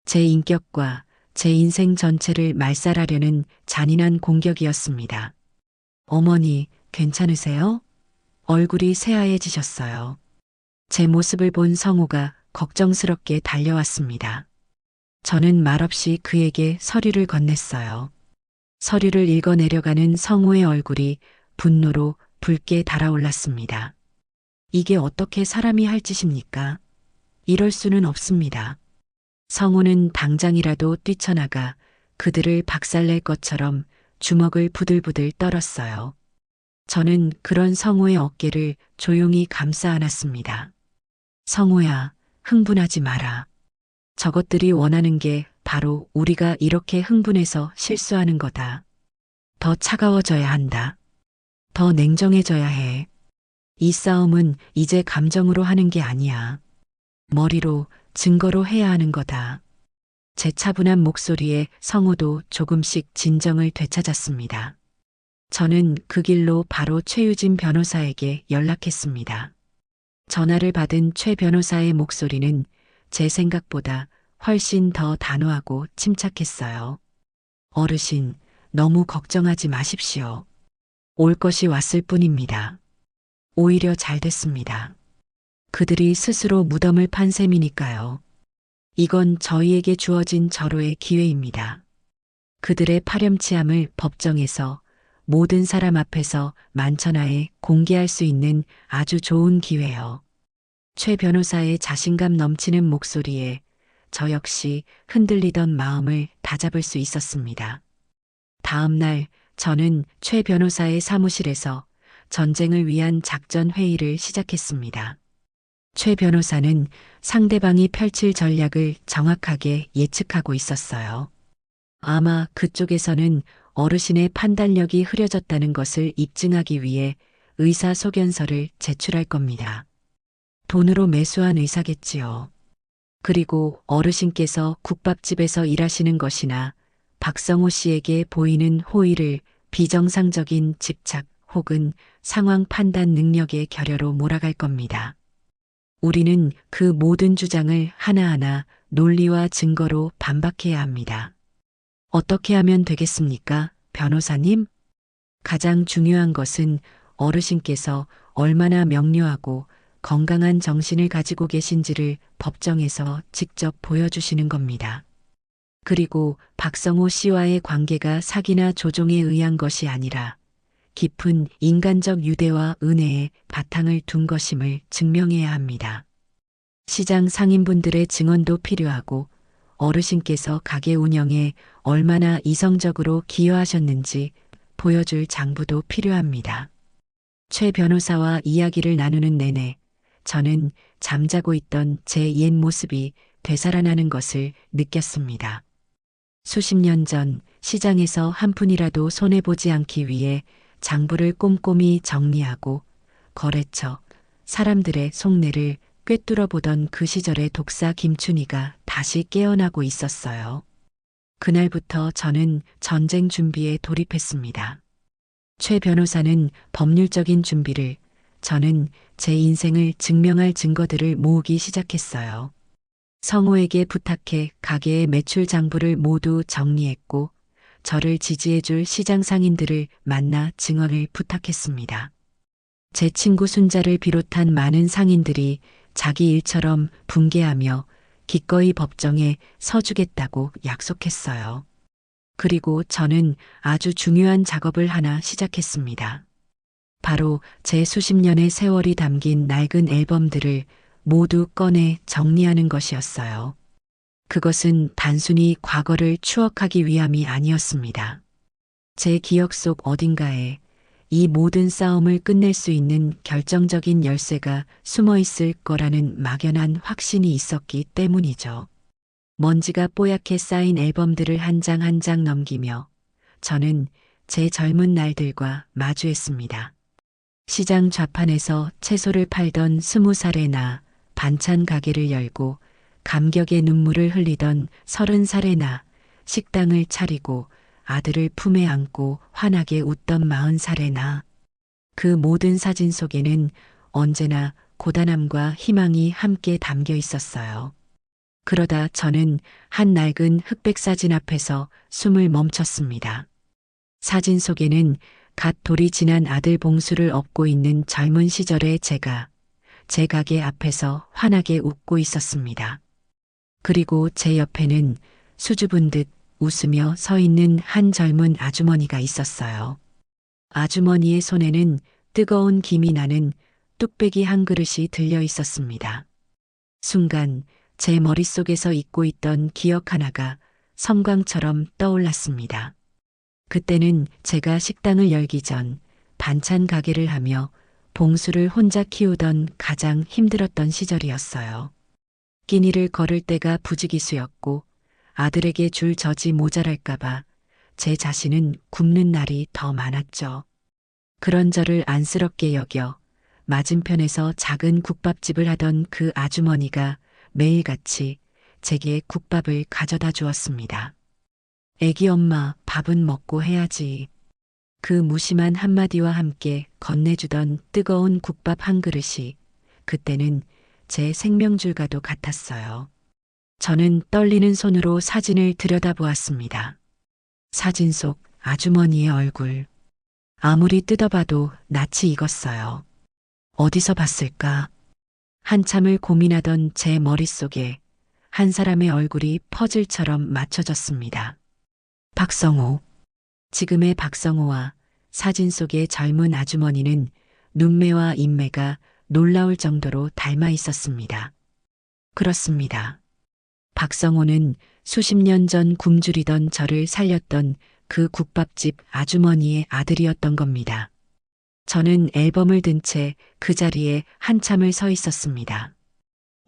제 인격과 제 인생 전체를 말살하려는 잔인한 공격이었습니다. 어머니, 괜찮으세요? 얼굴이 새하얘지셨어요. 제 모습을 본 성우가 걱정스럽게 달려왔습니다. 저는 말없이 그에게 서류를 건넸어요. 서류를 읽어내려가는 성우의 얼굴이 분노로 붉게 달아올랐습니다. 이게 어떻게 사람이 할 짓입니까? 이럴 수는 없습니다. 성우는 당장이라도 뛰쳐나가 그들을 박살낼 것처럼 주먹을 부들부들 떨었어요. 저는 그런 성우의 어깨를 조용히 감싸 안았습니다. 성우야, 흥분하지 마라. 저것들이 원하는 게 바로 우리가 이렇게 흥분해서 실수하는 거다. 더 차가워져야 한다. 더 냉정해져야 해. 이 싸움은 이제 감정으로 하는 게 아니야. 머리로, 증거로 해야 하는 거다. 제 차분한 목소리에 성우도 조금씩 진정을 되찾았습니다. 저는 그 길로 바로 최유진 변호사에게 연락했습니다. 전화를 받은 최 변호사의 목소리는 제 생각보다 훨씬 더 단호하고 침착했어요. 어르신, 너무 걱정하지 마십시오. 올 것이 왔을 뿐입니다. 오히려 잘 됐습니다. 그들이 스스로 무덤을 판 셈이니까요. 이건 저희에게 주어진 절호의 기회입니다. 그들의 파렴치함을 법정에서 모든 사람 앞에서 만천하에 공개할 수 있는 아주 좋은 기회요. 최 변호사의 자신감 넘치는 목소리에 저 역시 흔들리던 마음을 다잡을 수 있었습니다. 다음 날 저는 최 변호사의 사무실에서 전쟁을 위한 작전 회의를 시작했습니다. 최 변호사는 상대방이 펼칠 전략을 정확하게 예측하고 있었어요. 아마 그쪽에서는 어르신의 판단력이 흐려졌다는 것을 입증하기 위해 의사소견서를 제출할 겁니다. 돈으로 매수한 의사겠지요. 그리고 어르신께서 국밥집에서 일하시는 것이나 박성호 씨에게 보이는 호의를 비정상적인 집착 혹은 상황 판단 능력의 결여로 몰아갈 겁니다. 우리는 그 모든 주장을 하나하나 논리와 증거로 반박해야 합니다. 어떻게 하면 되겠습니까, 변호사님? 가장 중요한 것은 어르신께서 얼마나 명료하고 건강한 정신을 가지고 계신지를 법정에서 직접 보여주시는 겁니다. 그리고 박성호 씨와의 관계가 사기나 조종에 의한 것이 아니라 깊은 인간적 유대와 은혜의 바탕을 둔 것임을 증명해야 합니다. 시장 상인분들의 증언도 필요하고 어르신께서 가게 운영에 얼마나 이성적으로 기여하셨는지 보여줄 장부도 필요합니다. 최 변호사와 이야기를 나누는 내내 저는 잠자고 있던 제 옛 모습이 되살아나는 것을 느꼈습니다. 수십 년 전 시장에서 한 푼이라도 손해보지 않기 위해 장부를 꼼꼼히 정리하고 거래처, 사람들의 속내를 꿰뚫어 보던 그 시절의 독사 김춘희가 다시 깨어나고 있었어요. 그날부터 저는 전쟁 준비에 돌입했습니다. 최 변호사는 법률적인 준비를, 저는 제 인생을 증명할 증거들을 모으기 시작했어요. 성호에게 부탁해 가게의 매출 장부를 모두 정리했고 저를 지지해줄 시장 상인들을 만나 증언을 부탁했습니다. 제 친구 순자를 비롯한 많은 상인들이 자기 일처럼 분개하며 기꺼이 법정에 서주겠다고 약속했어요. 그리고 저는 아주 중요한 작업을 하나 시작했습니다. 바로 제 수십 년의 세월이 담긴 낡은 앨범들을 모두 꺼내 정리하는 것이었어요. 그것은 단순히 과거를 추억하기 위함이 아니었습니다. 제 기억 속 어딘가에 이 모든 싸움을 끝낼 수 있는 결정적인 열쇠가 숨어 있을 거라는 막연한 확신이 있었기 때문이죠. 먼지가 뽀얗게 쌓인 앨범들을 한 장 한 장 넘기며 저는 제 젊은 날들과 마주했습니다. 시장 좌판에서 채소를 팔던 20살의 나, 반찬 가게를 열고 감격의 눈물을 흘리던 30살의 나, 식당을 차리고 아들을 품에 안고 환하게 웃던 40살의 나. 그 모든 사진 속에는 언제나 고단함과 희망이 함께 담겨 있었어요. 그러다 저는 한 낡은 흑백 사진 앞에서 숨을 멈췄습니다. 사진 속에는 갓 돌이 지난 아들 봉수를 업고 있는 젊은 시절의 제가 제 가게 앞에서 환하게 웃고 있었습니다. 그리고 제 옆에는 수줍은 듯 웃으며 서 있는 한 젊은 아주머니가 있었어요. 아주머니의 손에는 뜨거운 김이 나는 뚝배기 한 그릇이 들려 있었습니다. 순간 제 머릿속에서 잊고 있던 기억 하나가 섬광처럼 떠올랐습니다. 그때는 제가 식당을 열기 전 반찬 가게를 하며 봉수를 혼자 키우던 가장 힘들었던 시절이었어요. 끼니를 걸을 때가 부지기수였고 아들에게 줄 젖이 모자랄까봐 제 자신은 굶는 날이 더 많았죠. 그런 저를 안쓰럽게 여겨 맞은편에서 작은 국밥집을 하던 그 아주머니가 매일같이 제게 국밥을 가져다 주었습니다. 애기 엄마, 밥은 먹고 해야지. 그 무심한 한마디와 함께 건네주던 뜨거운 국밥 한 그릇이 그때는 제 생명줄과도 같았어요. 저는 떨리는 손으로 사진을 들여다보았습니다. 사진 속 아주머니의 얼굴. 아무리 뜯어봐도 낯이 익었어요. 어디서 봤을까? 한참을 고민하던 제 머릿속에 한 사람의 얼굴이 퍼즐처럼 맞춰졌습니다. 박성호. 지금의 박성호와 사진 속의 젊은 아주머니는 눈매와 인매가 놀라울 정도로 닮아 있었습니다. 그렇습니다. 박성호는 수십 년 전 굶주리던 저를 살렸던 그 국밥집 아주머니의 아들이었던 겁니다. 저는 앨범을 든 채 그 자리에 한참을 서 있었습니다.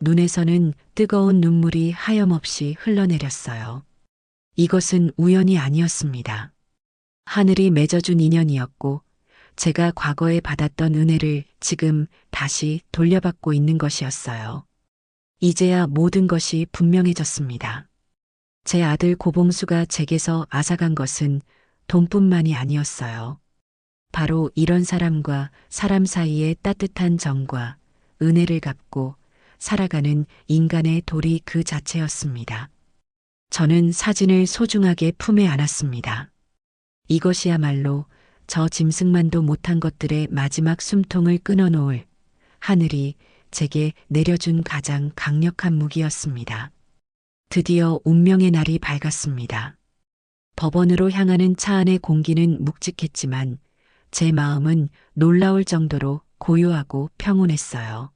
눈에서는 뜨거운 눈물이 하염없이 흘러내렸어요. 이것은 우연이 아니었습니다. 하늘이 맺어준 인연이었고 제가 과거에 받았던 은혜를 지금 다시 돌려받고 있는 것이었어요. 이제야 모든 것이 분명해졌습니다. 제 아들 고봉수가 제게서 앗아간 것은 돈뿐만이 아니었어요. 바로 이런 사람과 사람 사이의 따뜻한 정과 은혜를 갚고 살아가는 인간의 도리 그 자체였습니다. 저는 사진을 소중하게 품에 안았습니다. 이것이야말로 저 짐승만도 못한 것들의 마지막 숨통을 끊어놓을 하늘이 제게 내려준 가장 강력한 무기였습니다. 드디어 운명의 날이 밝았습니다. 법원으로 향하는 차 안의 공기는 묵직했지만 제 마음은 놀라울 정도로 고요하고 평온했어요.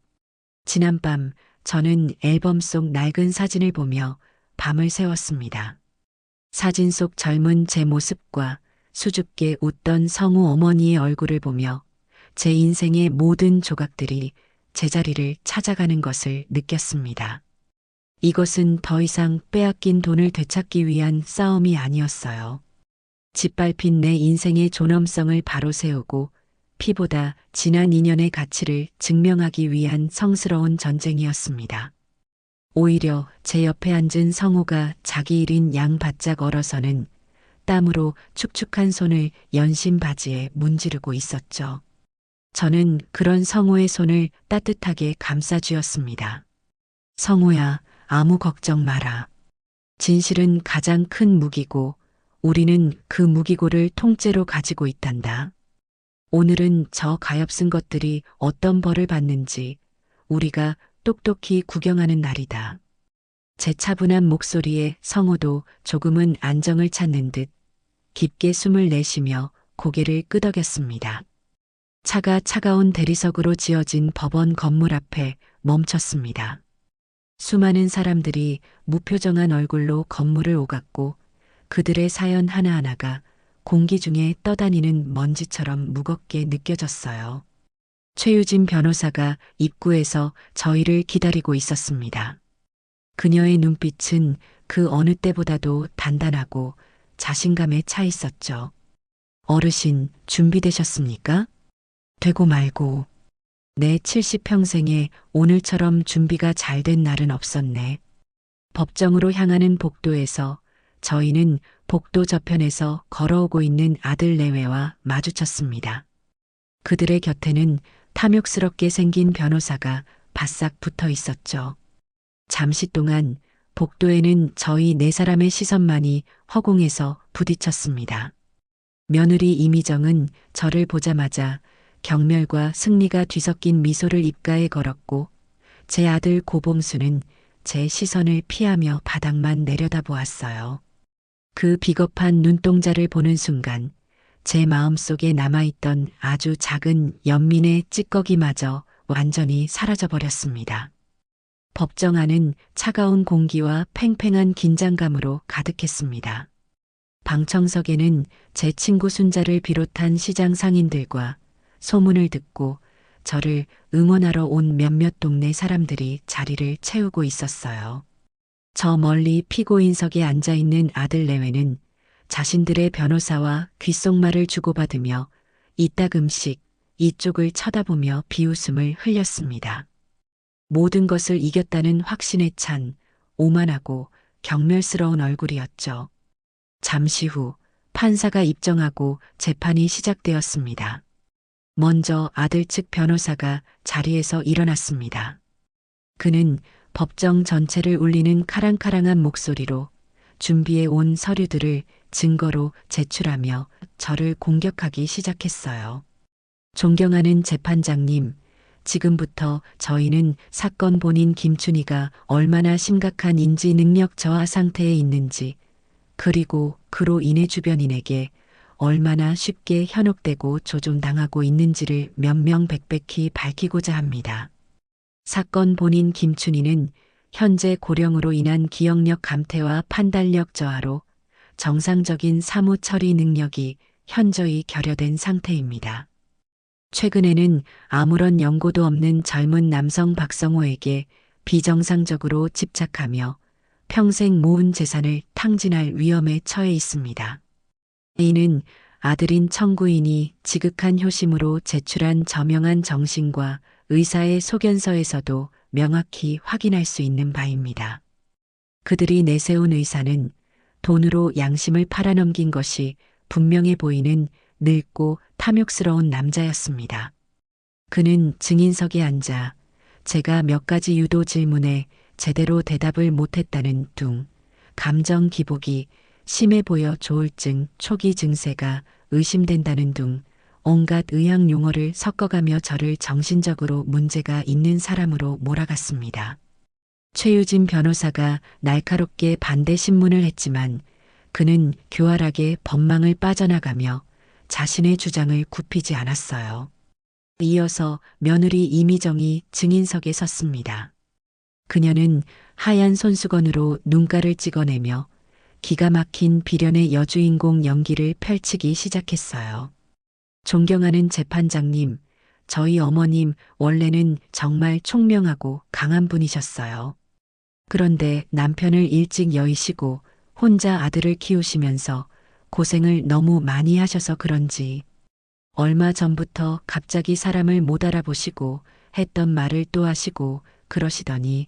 지난밤 저는 앨범 속 낡은 사진을 보며 밤을 새웠습니다. 사진 속 젊은 제 모습과 수줍게 웃던 성우 어머니의 얼굴을 보며 제 인생의 모든 조각들이 제자리를 찾아가는 것을 느꼈습니다. 이것은 더 이상 빼앗긴 돈을 되찾기 위한 싸움이 아니었어요. 짓밟힌 내 인생의 존엄성을 바로 세우고 피보다 진한 인연의 가치를 증명하기 위한 성스러운 전쟁이었습니다. 오히려 제 옆에 앉은 성우가 자기 일인 양 바짝 얼어서는 땀으로 축축한 손을 연신 바지에 문지르고 있었죠. 저는 그런 성우의 손을 따뜻하게 감싸쥐었습니다. 성우야, 아무 걱정 마라. 진실은 가장 큰 무기고 우리는 그 무기고를 통째로 가지고 있단다. 오늘은 저 가엾은 것들이 어떤 벌을 받는지 우리가 똑똑히 구경하는 날이다. 제 차분한 목소리에 성우도 조금은 안정을 찾는 듯 깊게 숨을 내쉬며 고개를 끄덕였습니다. 차가 차가운 대리석으로 지어진 법원 건물 앞에 멈췄습니다. 수많은 사람들이 무표정한 얼굴로 건물을 오갔고 그들의 사연 하나하나가 공기 중에 떠다니는 먼지처럼 무겁게 느껴졌어요. 최유진 변호사가 입구에서 저희를 기다리고 있었습니다. 그녀의 눈빛은 그 어느 때보다도 단단하고 자신감에 차 있었죠. 어르신, 준비되셨습니까? 되고 말고. 내 70평생에 오늘처럼 준비가 잘 된 날은 없었네. 법정으로 향하는 복도에서 저희는 복도 저편에서 걸어오고 있는 아들 내외와 마주쳤습니다. 그들의 곁에는 탐욕스럽게 생긴 변호사가 바싹 붙어 있었죠. 잠시 동안 복도에는 저희 네 사람의 시선만이 허공에서 부딪혔습니다. 며느리 이미정은 저를 보자마자 경멸과 승리가 뒤섞인 미소를 입가에 걸었고 제 아들 고봉수는 제 시선을 피하며 바닥만 내려다보았어요. 그 비겁한 눈동자를 보는 순간 제 마음속에 남아있던 아주 작은 연민의 찌꺼기마저 완전히 사라져버렸습니다. 법정 안은 차가운 공기와 팽팽한 긴장감으로 가득했습니다. 방청석에는 제 친구 순자를 비롯한 시장 상인들과 소문을 듣고 저를 응원하러 온 몇몇 동네 사람들이 자리를 채우고 있었어요. 저 멀리 피고인석에 앉아있는 아들 내외는 자신들의 변호사와 귓속말을 주고받으며 이따금씩 이쪽을 쳐다보며 비웃음을 흘렸습니다. 모든 것을 이겼다는 확신에 찬 오만하고 경멸스러운 얼굴이었죠. 잠시 후 판사가 입정하고 재판이 시작되었습니다. 먼저 아들 측 변호사가 자리에서 일어났습니다. 그는 법정 전체를 울리는 카랑카랑한 목소리로 준비해 온 서류들을 증거로 제출하며 저를 공격하기 시작했어요. 존경하는 재판장님, 지금부터 저희는 사건 본인 김춘희가 얼마나 심각한 인지 능력 저하 상태에 있는지, 그리고 그로 인해 주변인에게 얼마나 쉽게 현혹되고 조종당하고 있는지를 명명백백히 밝히고자 합니다. 사건 본인 김춘희는 현재 고령으로 인한 기억력 감퇴와 판단력 저하로 정상적인 사무 처리 능력이 현저히 결여된 상태입니다. 최근에는 아무런 연고도 없는 젊은 남성 박성호에게 비정상적으로 집착하며 평생 모은 재산을 탕진할 위험에 처해 있습니다. 이는 아들인 청구인이 지극한 효심으로 제출한 저명한 정신과 의사의 소견서에서도 명확히 확인할 수 있는 바입니다. 그들이 내세운 의사는 돈으로 양심을 팔아넘긴 것이 분명해 보이는 늙고 탐욕스러운 남자였습니다. 그는 증인석에 앉아 제가 몇 가지 유도 질문에 제대로 대답을 못했다는 둥, 감정 기복이 심해 보여 조울증 초기 증세가 의심된다는 둥, 온갖 의학 용어를 섞어가며 저를 정신적으로 문제가 있는 사람으로 몰아갔습니다. 최유진 변호사가 날카롭게 반대 신문을 했지만 그는 교활하게 법망을 빠져나가며 자신의 주장을 굽히지 않았어요. 이어서 며느리 이미정이 증인석에 섰습니다. 그녀는 하얀 손수건으로 눈가를 찍어내며 기가 막힌 비련의 여주인공 연기를 펼치기 시작했어요. 존경하는 재판장님, 저희 어머님 원래는 정말 총명하고 강한 분이셨어요. 그런데 남편을 일찍 여의시고 혼자 아들을 키우시면서 고생을 너무 많이 하셔서 그런지 얼마 전부터 갑자기 사람을 못 알아보시고 했던 말을 또 하시고 그러시더니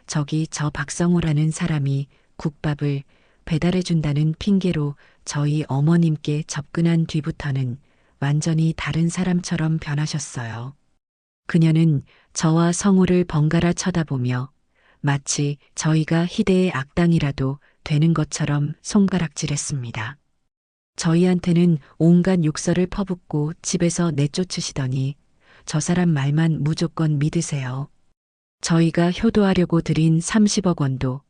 저기 저 박성호라는 사람이 국밥을 배달해준다는 핑계로 저희 어머님께 접근한 뒤부터는 완전히 다른 사람처럼 변하셨어요. 그녀는 저와 성우를 번갈아 쳐다보며 마치 저희가 희대의 악당이라도 되는 것처럼 손가락질했습니다. 저희한테는 온갖 욕설을 퍼붓고 집에서 내쫓으시더니 저 사람 말만 무조건 믿으세요. 저희가 효도하려고 드린 30억 원도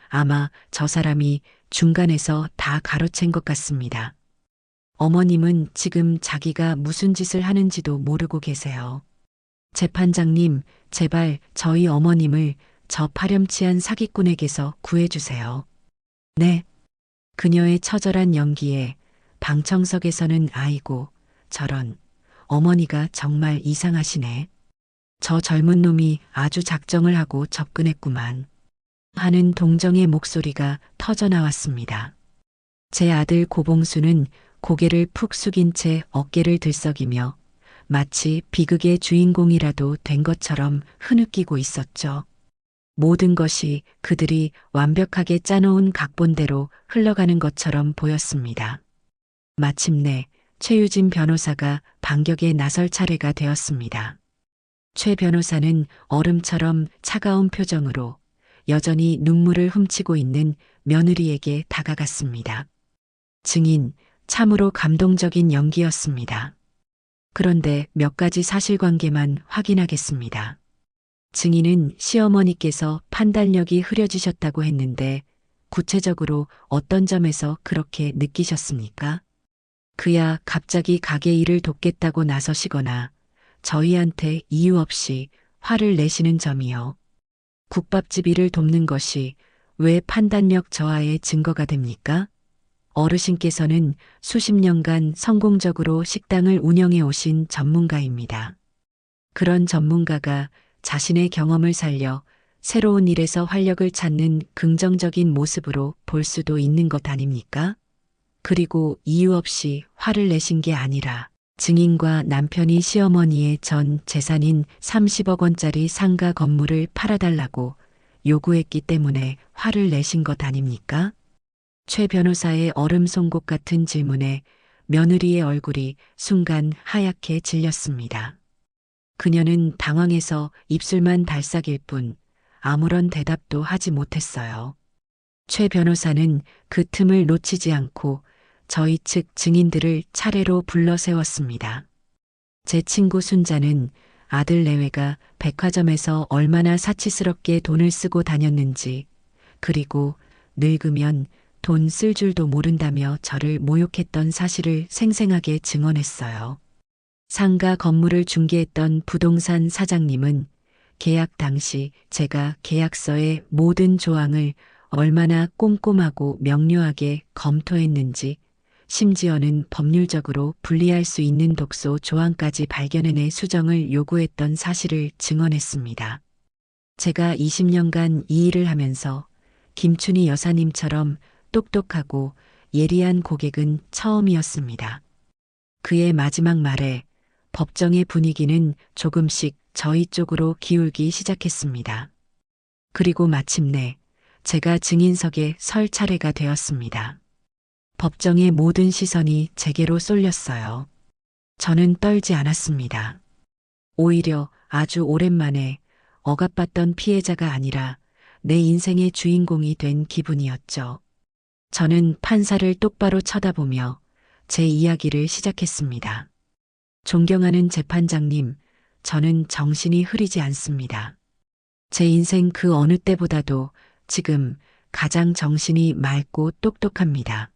아마 저 사람이 중간에서 다 가로챈 것 같습니다. 어머님은 지금 자기가 무슨 짓을 하는지도 모르고 계세요. 재판장님, 제발 저희 어머님을 저 파렴치한 사기꾼에게서 구해주세요. 네. 그녀의 처절한 연기에 방청석에서는 아이고, 저런, 어머니가 정말 이상하시네. 저 젊은 놈이 아주 작정을 하고 접근했구만. 하는 동정의 목소리가 터져 나왔습니다. 제 아들 고봉수는 고개를 푹 숙인 채 어깨를 들썩이며 마치 비극의 주인공이라도 된 것처럼 흐느끼고 있었죠. 모든 것이 그들이 완벽하게 짜놓은 각본대로 흘러가는 것처럼 보였습니다. 마침내 최유진 변호사가 반격에 나설 차례가 되었습니다. 최 변호사는 얼음처럼 차가운 표정으로 여전히 눈물을 훔치고 있는 며느리에게 다가갔습니다. 증인, 참으로 감동적인 연기였습니다. 그런데 몇 가지 사실관계만 확인하겠습니다. 증인은 시어머니께서 판단력이 흐려지셨다고 했는데 구체적으로 어떤 점에서 그렇게 느끼셨습니까? 그야 갑자기 가게 일을 돕겠다고 나서시거나 저희한테 이유 없이 화를 내시는 점이요. 국밥집 일을 돕는 것이 왜 판단력 저하의 증거가 됩니까? 어르신께서는 수십 년간 성공적으로 식당을 운영해 오신 전문가입니다. 그런 전문가가 자신의 경험을 살려 새로운 일에서 활력을 찾는 긍정적인 모습으로 볼 수도 있는 것 아닙니까? 그리고 이유 없이 화를 내신 게 아니라 증인과 남편이 시어머니의 전 재산인 30억 원짜리 상가 건물을 팔아달라고 요구했기 때문에 화를 내신 것 아닙니까? 최 변호사의 얼음 송곳 같은 질문에 며느리의 얼굴이 순간 하얗게 질렸습니다. 그녀는 당황해서 입술만 달싹일 뿐 아무런 대답도 하지 못했어요. 최 변호사는 그 틈을 놓치지 않고 저희 측 증인들을 차례로 불러 세웠습니다. 제 친구 순자는 아들 내외가 백화점에서 얼마나 사치스럽게 돈을 쓰고 다녔는지, 그리고 늙으면 돈 쓸 줄도 모른다며 저를 모욕했던 사실을 생생하게 증언했어요. 상가 건물을 중개했던 부동산 사장님은 계약 당시 제가 계약서의 모든 조항을 얼마나 꼼꼼하고 명료하게 검토했는지, 심지어는 법률적으로 불리할 수 있는 독소 조항까지 발견해내 수정을 요구했던 사실을 증언했습니다. 제가 20년간 이 일을 하면서 김춘희 여사님처럼 똑똑하고 예리한 고객은 처음이었습니다. 그의 마지막 말에 법정의 분위기는 조금씩 저희 쪽으로 기울기 시작했습니다. 그리고 마침내 제가 증인석에 설 차례가 되었습니다. 법정의 모든 시선이 제게로 쏠렸어요. 저는 떨지 않았습니다. 오히려 아주 오랜만에 억압받던 피해자가 아니라 내 인생의 주인공이 된 기분이었죠. 저는 판사를 똑바로 쳐다보며 제 이야기를 시작했습니다. 존경하는 재판장님, 저는 정신이 흐리지 않습니다. 제 인생 그 어느 때보다도 지금 가장 정신이 맑고 똑똑합니다.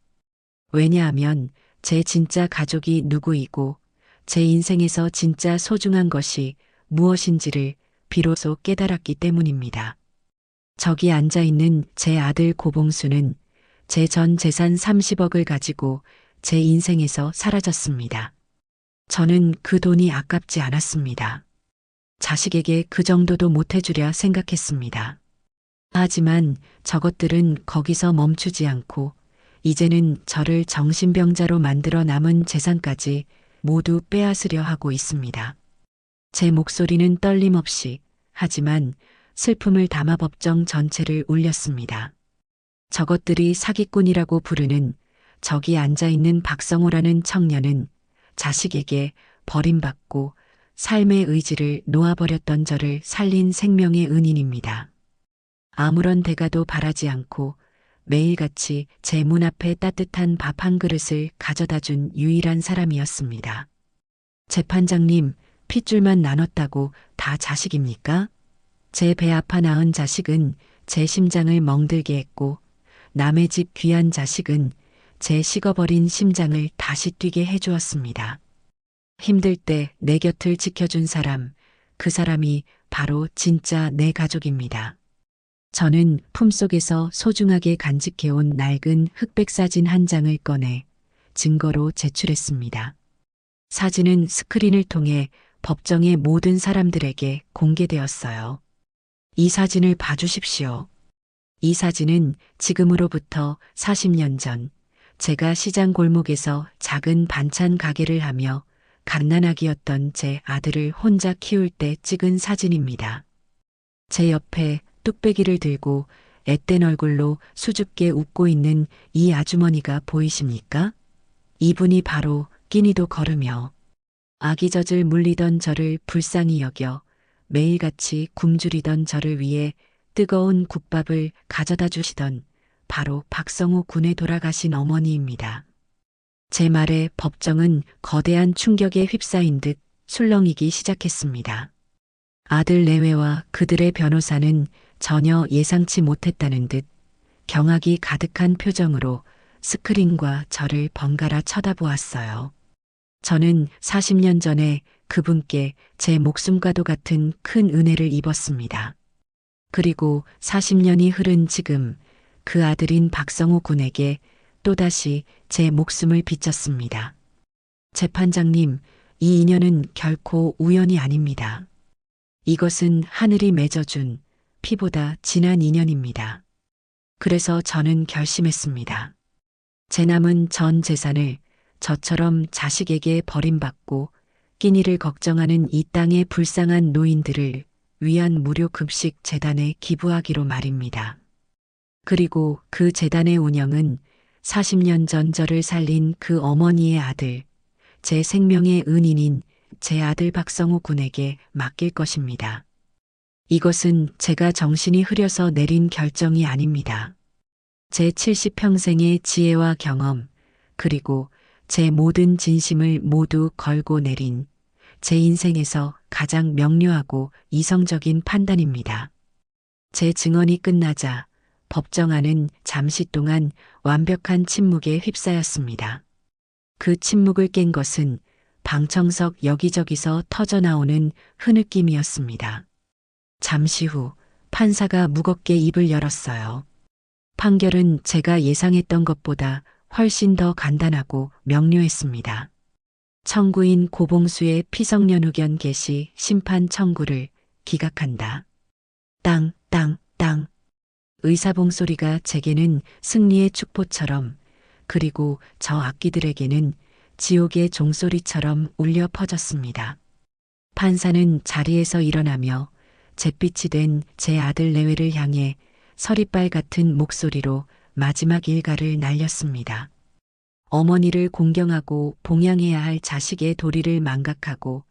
왜냐하면 제 진짜 가족이 누구이고 제 인생에서 진짜 소중한 것이 무엇인지를 비로소 깨달았기 때문입니다. 저기 앉아있는 제 아들 고봉수는 제 전 재산 30억을 가지고 제 인생에서 사라졌습니다. 저는 그 돈이 아깝지 않았습니다. 자식에게 그 정도도 못해주랴 생각했습니다. 하지만 저것들은 거기서 멈추지 않고 이제는 저를 정신병자로 만들어 남은 재산까지 모두 빼앗으려 하고 있습니다. 제 목소리는 떨림없이 하지만 슬픔을 담아 법정 전체를 울렸습니다. 저것들이 사기꾼이라고 부르는 저기 앉아있는 박성호라는 청년은 자식에게 버림받고 삶의 의지를 놓아버렸던 저를 살린 생명의 은인입니다. 아무런 대가도 바라지 않고 매일같이 제 문 앞에 따뜻한 밥 한 그릇을 가져다 준 유일한 사람이었습니다. 재판장님, 핏줄만 나눴다고 다 자식입니까? 제 배 아파 낳은 자식은 제 심장을 멍들게 했고, 남의 집 귀한 자식은 제 식어버린 심장을 다시 뛰게 해주었습니다. 힘들 때 내 곁을 지켜준 사람, 그 사람이 바로 진짜 내 가족입니다. 저는 품속에서 소중하게 간직해온 낡은 흑백 사진 한 장을 꺼내 증거로 제출했습니다. 사진은 스크린을 통해 법정의 모든 사람들에게 공개되었어요. 이 사진을 봐주십시오. 이 사진은 지금으로부터 40년 전 제가 시장 골목에서 작은 반찬 가게를 하며 갓난아기였던 제 아들을 혼자 키울 때 찍은 사진입니다. 제 옆에 뚝배기를 들고 앳된 얼굴로 수줍게 웃고 있는 이 아주머니가 보이십니까? 이분이 바로 끼니도 걸으며 아기젖을 물리던 저를 불쌍히 여겨 매일같이 굶주리던 저를 위해 뜨거운 국밥을 가져다 주시던 바로 박성우 군에 돌아가신 어머니입니다. 제 말에 법정은 거대한 충격에 휩싸인 듯 술렁이기 시작했습니다. 아들 내외와 그들의 변호사는 전혀 예상치 못했다는 듯 경악이 가득한 표정으로 스크린과 저를 번갈아 쳐다보았어요. 저는 40년 전에 그분께 제 목숨과도 같은 큰 은혜를 입었습니다. 그리고 40년이 흐른 지금 그 아들인 박성우 군에게 또다시 제 목숨을 비쳤습니다. 재판장님, 이 인연은 결코 우연이 아닙니다. 이것은 하늘이 맺어준 피보다 진한 인연입니다. 그래서 저는 결심했습니다. 제 남은 전 재산을 저처럼 자식에게 버림받고 끼니를 걱정하는 이 땅의 불쌍한 노인들을 위한 무료 급식 재단에 기부하기로 말입니다. 그리고 그 재단의 운영은 40년 전 저를 살린 그 어머니의 아들, 제 생명의 은인인 제 아들 박성우 군에게 맡길 것입니다. 이것은 제가 정신이 흐려서 내린 결정이 아닙니다. 제 70평생의 지혜와 경험, 그리고 제 모든 진심을 모두 걸고 내린 제 인생에서 가장 명료하고 이성적인 판단입니다. 제 증언이 끝나자 법정 안은 잠시 동안 완벽한 침묵에 휩싸였습니다. 그 침묵을 깬 것은 방청석 여기저기서 터져나오는 흐느낌이었습니다. 잠시 후 판사가 무겁게 입을 열었어요. 판결은 제가 예상했던 것보다 훨씬 더 간단하고 명료했습니다. 청구인 고봉수의 피성년 의견 개시 심판 청구를 기각한다. 땅, 땅, 땅. 의사봉 소리가 제게는 승리의 축포처럼, 그리고 저 악기들에게는 지옥의 종소리처럼 울려 퍼졌습니다. 판사는 자리에서 일어나며 잿빛이 된 제 아들 내외를 향해 서리빨 같은 목소리로 마지막 일가를 날렸습니다. 어머니를 공경하고 봉양해야 할 자식의 도리를 망각하고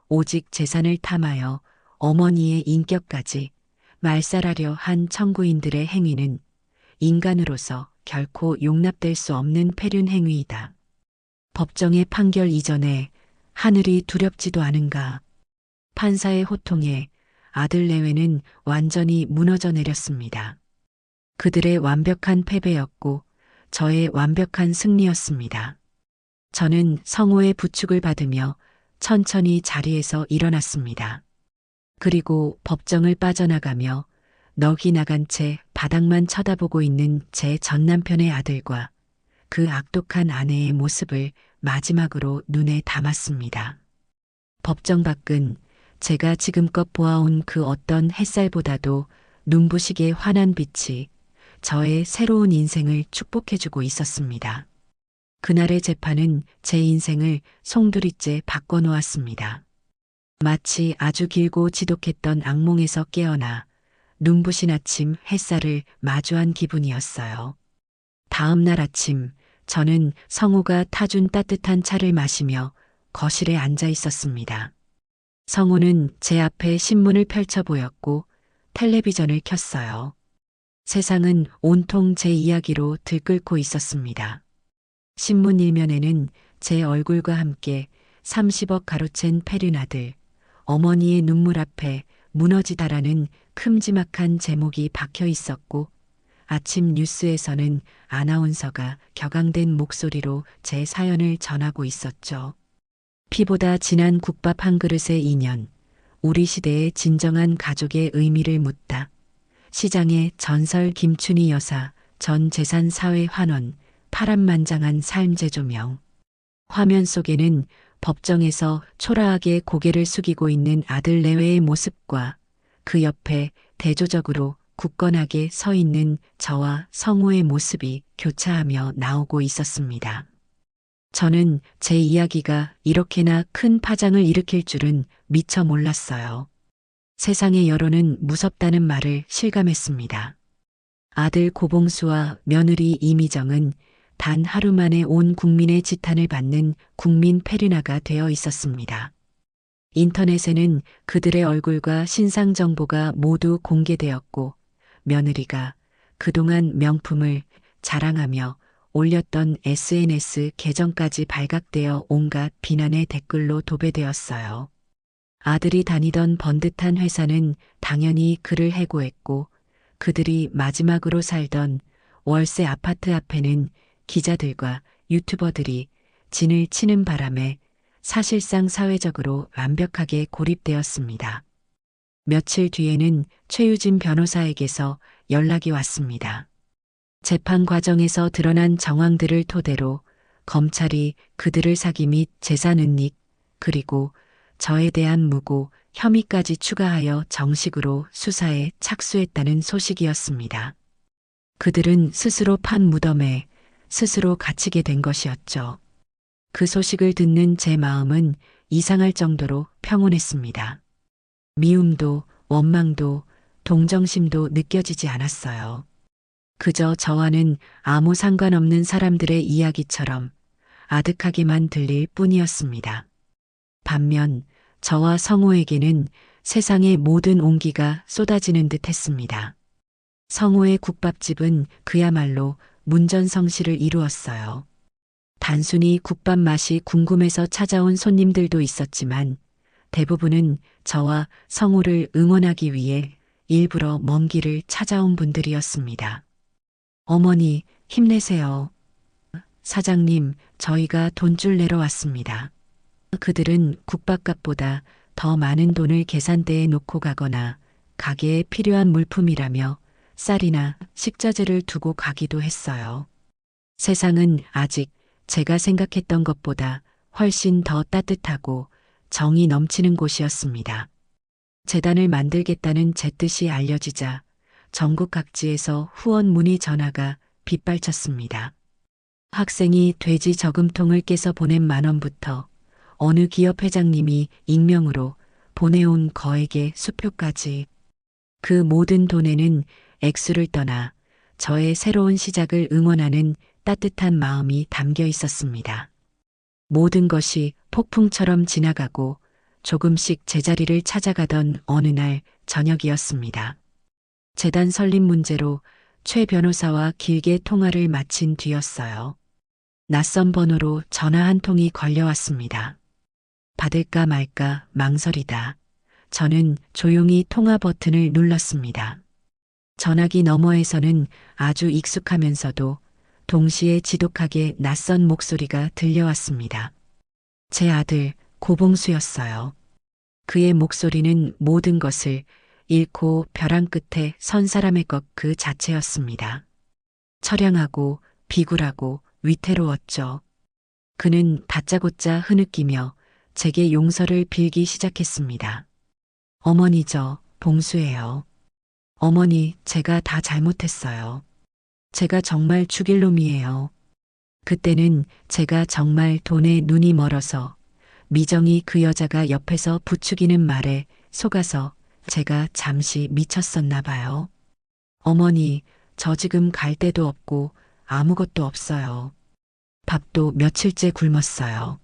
오직 재산을 탐하여 어머니의 인격까지 말살하려 한 청구인들의 행위는 인간으로서 결코 용납될 수 없는 폐륜 행위이다. 법정의 판결 이전에 하늘이 두렵지도 않은가. 판사의 호통에 아들 내외는 완전히 무너져 내렸습니다. 그들의 완벽한 패배였고 저의 완벽한 승리였습니다. 저는 성호의 부축을 받으며 천천히 자리에서 일어났습니다. 그리고 법정을 빠져나가며 넋이 나간 채 바닥만 쳐다보고 있는 제 전남편의 아들과 그 악독한 아내의 모습을 마지막으로 눈에 담았습니다. 법정 밖은 제가 지금껏 보아온 그 어떤 햇살보다도 눈부시게 환한 빛이 저의 새로운 인생을 축복해주고 있었습니다. 그날의 재판은 제 인생을 송두리째 바꿔놓았습니다. 마치 아주 길고 지독했던 악몽에서 깨어나 눈부신 아침 햇살을 마주한 기분이었어요. 다음 날 아침 저는 성우가 타준 따뜻한 차를 마시며 거실에 앉아 있었습니다. 성우는 제 앞에 신문을 펼쳐 보였고 텔레비전을 켰어요. 세상은 온통 제 이야기로 들끓고 있었습니다. 신문 일면에는 제 얼굴과 함께 30억 가로챈 페륜아들, 어머니의 눈물 앞에 무너지다라는 큼지막한 제목이 박혀 있었고, 아침 뉴스에서는 아나운서가 격앙된 목소리로 제 사연을 전하고 있었죠. 피보다 진한 국밥 한 그릇의 인연, 우리 시대의 진정한 가족의 의미를 묻다. 시장의 전설 김춘희 여사, 전 재산 사회 환원, 파란만장한 삶 재조명. 화면 속에는 법정에서 초라하게 고개를 숙이고 있는 아들 내외의 모습과 그 옆에 대조적으로 굳건하게 서 있는 저와 성우의 모습이 교차하며 나오고 있었습니다. 저는 제 이야기가 이렇게나 큰 파장을 일으킬 줄은 미처 몰랐어요. 세상의 여론은 무섭다는 말을 실감했습니다. 아들 고봉수와 며느리 이미정은 단 하루 만에 온 국민의 지탄을 받는 국민 페르나가 되어 있었습니다. 인터넷에는 그들의 얼굴과 신상 정보가 모두 공개되었고, 며느리가 그동안 명품을 자랑하며 올렸던 SNS 계정까지 발각되어 온갖 비난의 댓글로 도배되었어요. 아들이 다니던 번듯한 회사는 당연히 그를 해고했고, 그들이 마지막으로 살던 월세 아파트 앞에는 기자들과 유튜버들이 진을 치는 바람에 사실상 사회적으로 완벽하게 고립되었습니다. 며칠 뒤에는 최유진 변호사에게서 연락이 왔습니다. 재판 과정에서 드러난 정황들을 토대로 검찰이 그들을 사기 및 재산 은닉, 그리고 저에 대한 무고, 혐의까지 추가하여 정식으로 수사에 착수했다는 소식이었습니다. 그들은 스스로 판 무덤에 스스로 갇히게 된 것이었죠. 그 소식을 듣는 제 마음은 이상할 정도로 평온했습니다. 미움도 원망도 동정심도 느껴지지 않았어요. 그저 저와는 아무 상관없는 사람들의 이야기처럼 아득하게만 들릴 뿐이었습니다. 반면 저와 성우에게는 세상의 모든 온기가 쏟아지는 듯 했습니다. 성우의 국밥집은 그야말로 문전성시를 이루었어요. 단순히 국밥 맛이 궁금해서 찾아온 손님들도 있었지만 대부분은 저와 성우를 응원하기 위해 일부러 먼 길을 찾아온 분들이었습니다. 어머니, 힘내세요. 사장님, 저희가 돈줄 내러 왔습니다. 그들은 국밥값보다 더 많은 돈을 계산대에 놓고 가거나 가게에 필요한 물품이라며 쌀이나 식자재를 두고 가기도 했어요. 세상은 아직 제가 생각했던 것보다 훨씬 더 따뜻하고 정이 넘치는 곳이었습니다. 재단을 만들겠다는 제 뜻이 알려지자 전국 각지에서 후원 문의 전화가 빗발쳤습니다. 학생이 돼지 저금통을 깨서 보낸 10,000원부터 어느 기업 회장님이 익명으로 보내온 거액의 수표까지, 그 모든 돈에는 액수를 떠나 저의 새로운 시작을 응원하는 따뜻한 마음이 담겨 있었습니다. 모든 것이 폭풍처럼 지나가고 조금씩 제자리를 찾아가던 어느 날 저녁이었습니다. 재단 설립 문제로 최 변호사와 길게 통화를 마친 뒤였어요. 낯선 번호로 전화 한 통이 걸려왔습니다. 받을까 말까 망설이다. 저는 조용히 통화 버튼을 눌렀습니다. 전화기 너머에서는 아주 익숙하면서도 동시에 지독하게 낯선 목소리가 들려왔습니다. 제 아들 고봉수였어요. 그의 목소리는 모든 것을 잃고 벼랑 끝에 선 사람의 것 그 자체였습니다. 처량하고 비굴하고 위태로웠죠. 그는 다짜고짜 흐느끼며 제게 용서를 빌기 시작했습니다. 어머니, 저 봉수예요. 어머니, 제가 다 잘못했어요. 제가 정말 죽일 놈이에요. 그때는 제가 정말 돈에 눈이 멀어서 미정이 그 여자가 옆에서 부추기는 말에 속아서 제가 잠시 미쳤었나 봐요. 어머니, 저 지금 갈 데도 없고 아무것도 없어요. 밥도 며칠째 굶었어요.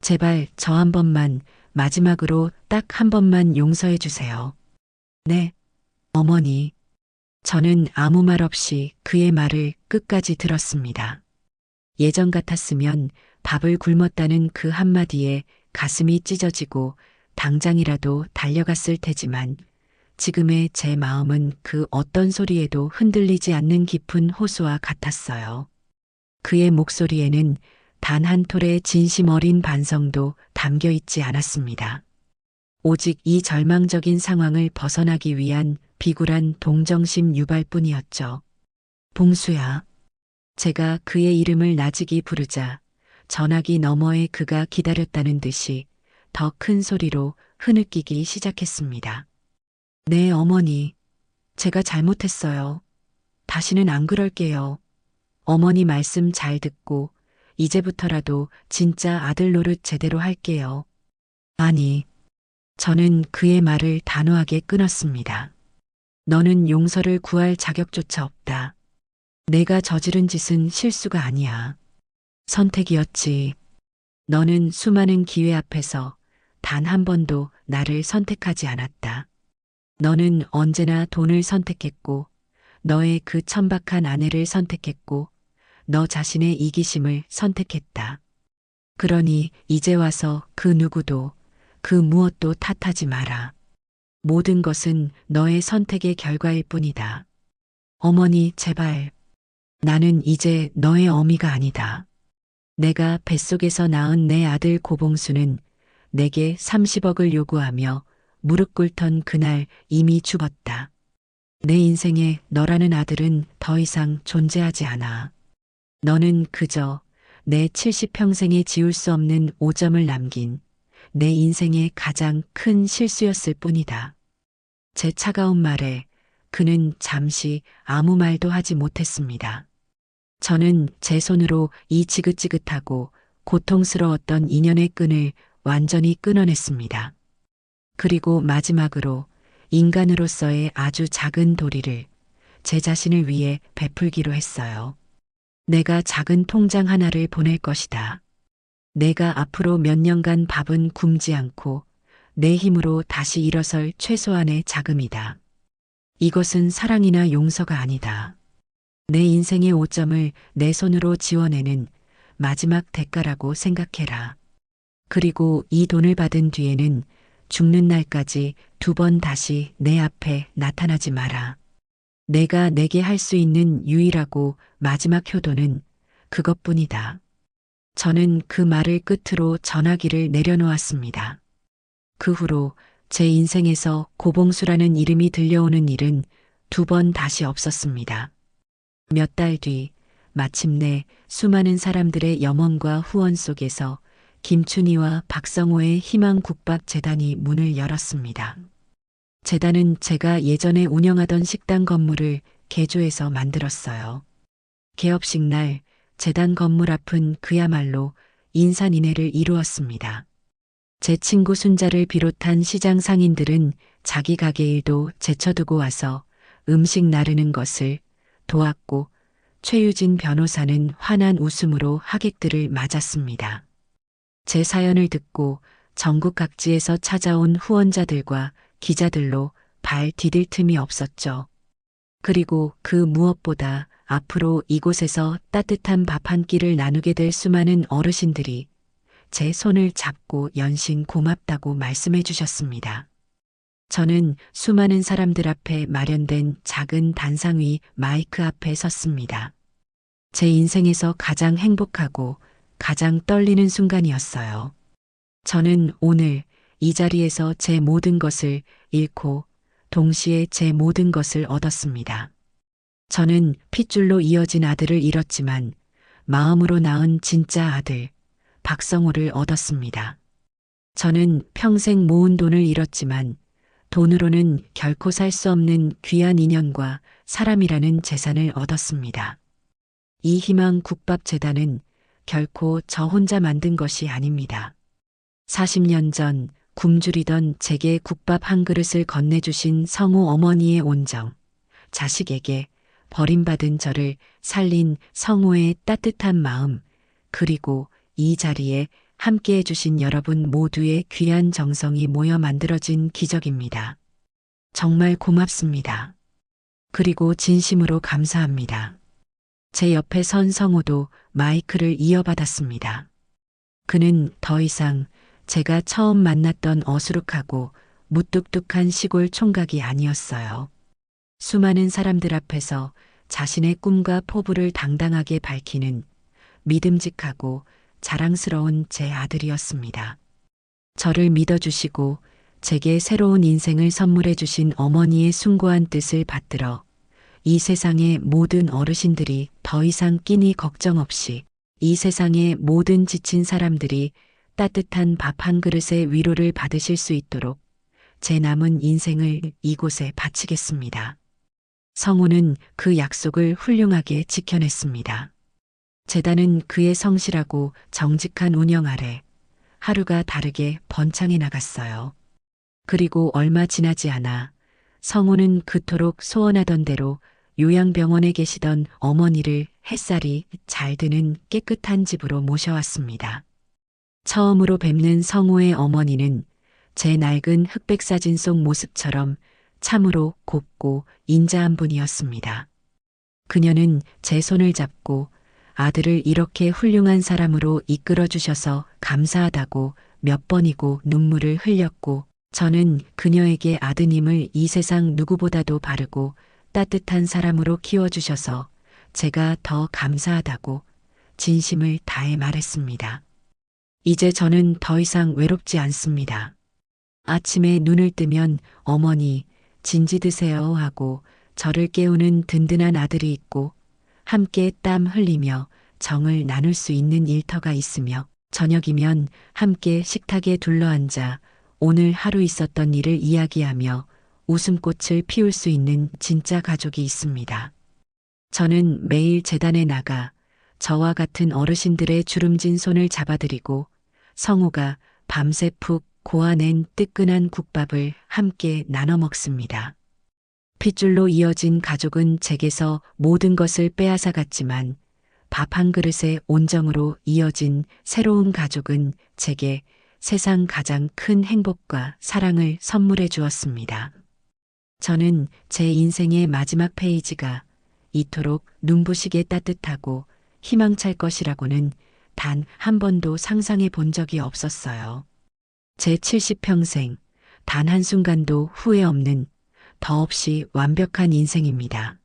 제발 저 한 번만, 마지막으로 딱 한 번만 용서해 주세요. 네, 어머니. 저는 아무 말 없이 그의 말을 끝까지 들었습니다. 예전 같았으면 밥을 굶었다는 그 한마디에 가슴이 찢어지고 당장이라도 달려갔을 테지만 지금의 제 마음은 그 어떤 소리에도 흔들리지 않는 깊은 호수와 같았어요. 그의 목소리에는 단 한 톨의 진심 어린 반성도 담겨 있지 않았습니다. 오직 이 절망적인 상황을 벗어나기 위한 비굴한 동정심 유발뿐이었죠. 봉수야. 제가 그의 이름을 나직이 부르자 전화기 너머에 그가 기다렸다는 듯이 더 큰 소리로 흐느끼기 시작했습니다. 네, 어머니. 제가 잘못했어요. 다시는 안 그럴게요. 어머니 말씀 잘 듣고 이제부터라도 진짜 아들 노릇 제대로 할게요. 아니, 저는 그의 말을 단호하게 끊었습니다. 너는 용서를 구할 자격조차 없다. 내가 저지른 짓은 실수가 아니야. 선택이었지. 너는 수많은 기회 앞에서 단 한 번도 나를 선택하지 않았다. 너는 언제나 돈을 선택했고, 너의 그 천박한 아내를 선택했고, 너 자신의 이기심을 선택했다. 그러니 이제 와서 그 누구도, 그 무엇도 탓하지 마라. 모든 것은 너의 선택의 결과일 뿐이다. 어머니, 제발. 나는 이제 너의 어미가 아니다. 내가 뱃속에서 낳은 내 아들 고봉수는 내게 30억을 요구하며 무릎 꿇던 그날 이미 죽었다. 내 인생에 너라는 아들은 더 이상 존재하지 않아. 너는 그저 내 70평생에 지울 수 없는 오점을 남긴 내 인생의 가장 큰 실수였을 뿐이다. 제 차가운 말에 그는 잠시 아무 말도 하지 못했습니다. 저는 제 손으로 이 지긋지긋하고 고통스러웠던 인연의 끈을 완전히 끊어냈습니다. 그리고 마지막으로 인간으로서의 아주 작은 도리를 제 자신을 위해 베풀기로 했어요. 내가 작은 통장 하나를 보낼 것이다. 내가 앞으로 몇 년간 밥은 굶지 않고 내 힘으로 다시 일어설 최소한의 자금이다. 이것은 사랑이나 용서가 아니다. 내 인생의 오점을 내 손으로 지워내는 마지막 대가라고 생각해라. 그리고 이 돈을 받은 뒤에는 죽는 날까지 2번 다시 내 앞에 나타나지 마라. 내가 내게 할 수 있는 유일하고 마지막 효도는 그것뿐이다. 저는 그 말을 끝으로 전화기를 내려놓았습니다. 그 후로 제 인생에서 고봉수라는 이름이 들려오는 일은 2번 다시 없었습니다. 몇 달 뒤 마침내 수많은 사람들의 염원과 후원 속에서 김춘희와 박성호의 희망국밥재단이 문을 열었습니다. 재단은 제가 예전에 운영하던 식당 건물을 개조해서 만들었어요. 개업식 날 재단 건물 앞은 그야말로 인산인해를 이루었습니다. 제 친구 순자를 비롯한 시장 상인들은 자기 가게 일도 제쳐두고 와서 음식 나르는 것을 도왔고 최유진 변호사는 환한 웃음으로 하객들을 맞았습니다. 제 사연을 듣고 전국 각지에서 찾아온 후원자들과 기자들로 발 디딜 틈이 없었죠. 그리고 그 무엇보다 앞으로 이곳에서 따뜻한 밥 한 끼를 나누게 될 수많은 어르신들이 제 손을 잡고 연신 고맙다고 말씀해 주셨습니다. 저는 수많은 사람들 앞에 마련된 작은 단상 위 마이크 앞에 섰습니다. 제 인생에서 가장 행복하고 가장 떨리는 순간이었어요. 저는 오늘 이 자리에서 제 모든 것을 잃고 동시에 제 모든 것을 얻었습니다. 저는 핏줄로 이어진 아들을 잃었지만 마음으로 낳은 진짜 아들, 박성호를 얻었습니다. 저는 평생 모은 돈을 잃었지만 돈으로는 결코 살 수 없는 귀한 인연과 사람이라는 재산을 얻었습니다. 이 희망국밥재단은 결코 저 혼자 만든 것이 아닙니다. 40년 전 굶주리던 제게 국밥 한 그릇을 건네주신 성우 어머니의 온정, 자식에게 버림받은 저를 살린 성우의 따뜻한 마음, 그리고 이 자리에 함께해 주신 여러분 모두의 귀한 정성이 모여 만들어진 기적입니다. 정말 고맙습니다. 그리고 진심으로 감사합니다. 제 옆에 선 성우도 마이크를 이어받았습니다. 그는 더 이상 제가 처음 만났던 어수룩하고 무뚝뚝한 시골 총각이 아니었어요. 수많은 사람들 앞에서 자신의 꿈과 포부를 당당하게 밝히는 믿음직하고 자랑스러운 제 아들이었습니다. 저를 믿어주시고 제게 새로운 인생을 선물해 주신 어머니의 숭고한 뜻을 받들어 이 세상의 모든 어르신들이 더 이상 끼니 걱정 없이 이 세상의 모든 지친 사람들이 따뜻한 밥 한 그릇의 위로를 받으실 수 있도록 제 남은 인생을 이곳에 바치겠습니다. 성우는 그 약속을 훌륭하게 지켜냈습니다. 재단은 그의 성실하고 정직한 운영 아래 하루가 다르게 번창해 나갔어요. 그리고 얼마 지나지 않아 성우는 그토록 소원하던 대로 요양병원에 계시던 어머니를 햇살이 잘 드는 깨끗한 집으로 모셔왔습니다. 처음으로 뵙는 성우의 어머니는 제 낡은 흑백 사진 속 모습처럼 참으로 곱고 인자한 분이었습니다. 그녀는 제 손을 잡고 아들을 이렇게 훌륭한 사람으로 이끌어 주셔서 감사하다고 몇 번이고 눈물을 흘렸고 저는 그녀에게 아드님을 이 세상 누구보다도 바르고 따뜻한 사람으로 키워주셔서 제가 더 감사하다고 진심을 다해 말했습니다. 이제 저는 더 이상 외롭지 않습니다. 아침에 눈을 뜨면 어머니 진지 드세요 하고 저를 깨우는 든든한 아들이 있고 함께 땀 흘리며 정을 나눌 수 있는 일터가 있으며 저녁이면 함께 식탁에 둘러앉아 오늘 하루 있었던 일을 이야기하며 웃음꽃을 피울 수 있는 진짜 가족이 있습니다. 저는 매일 재단에 나가 저와 같은 어르신들의 주름진 손을 잡아드리고 성우가 밤새 푹 고아낸 뜨끈한 국밥을 함께 나눠 먹습니다. 핏줄로 이어진 가족은 제게서 모든 것을 빼앗아 갔지만 밥 한 그릇의 온정으로 이어진 새로운 가족은 제게 세상 가장 큰 행복과 사랑을 선물해 주었습니다. 저는 제 인생의 마지막 페이지가 이토록 눈부시게 따뜻하고 희망찰 것이라고는 단 한 번도 상상해 본 적이 없었어요. 제 70평생 단 한순간도 후회 없는 더없이 완벽한 인생입니다.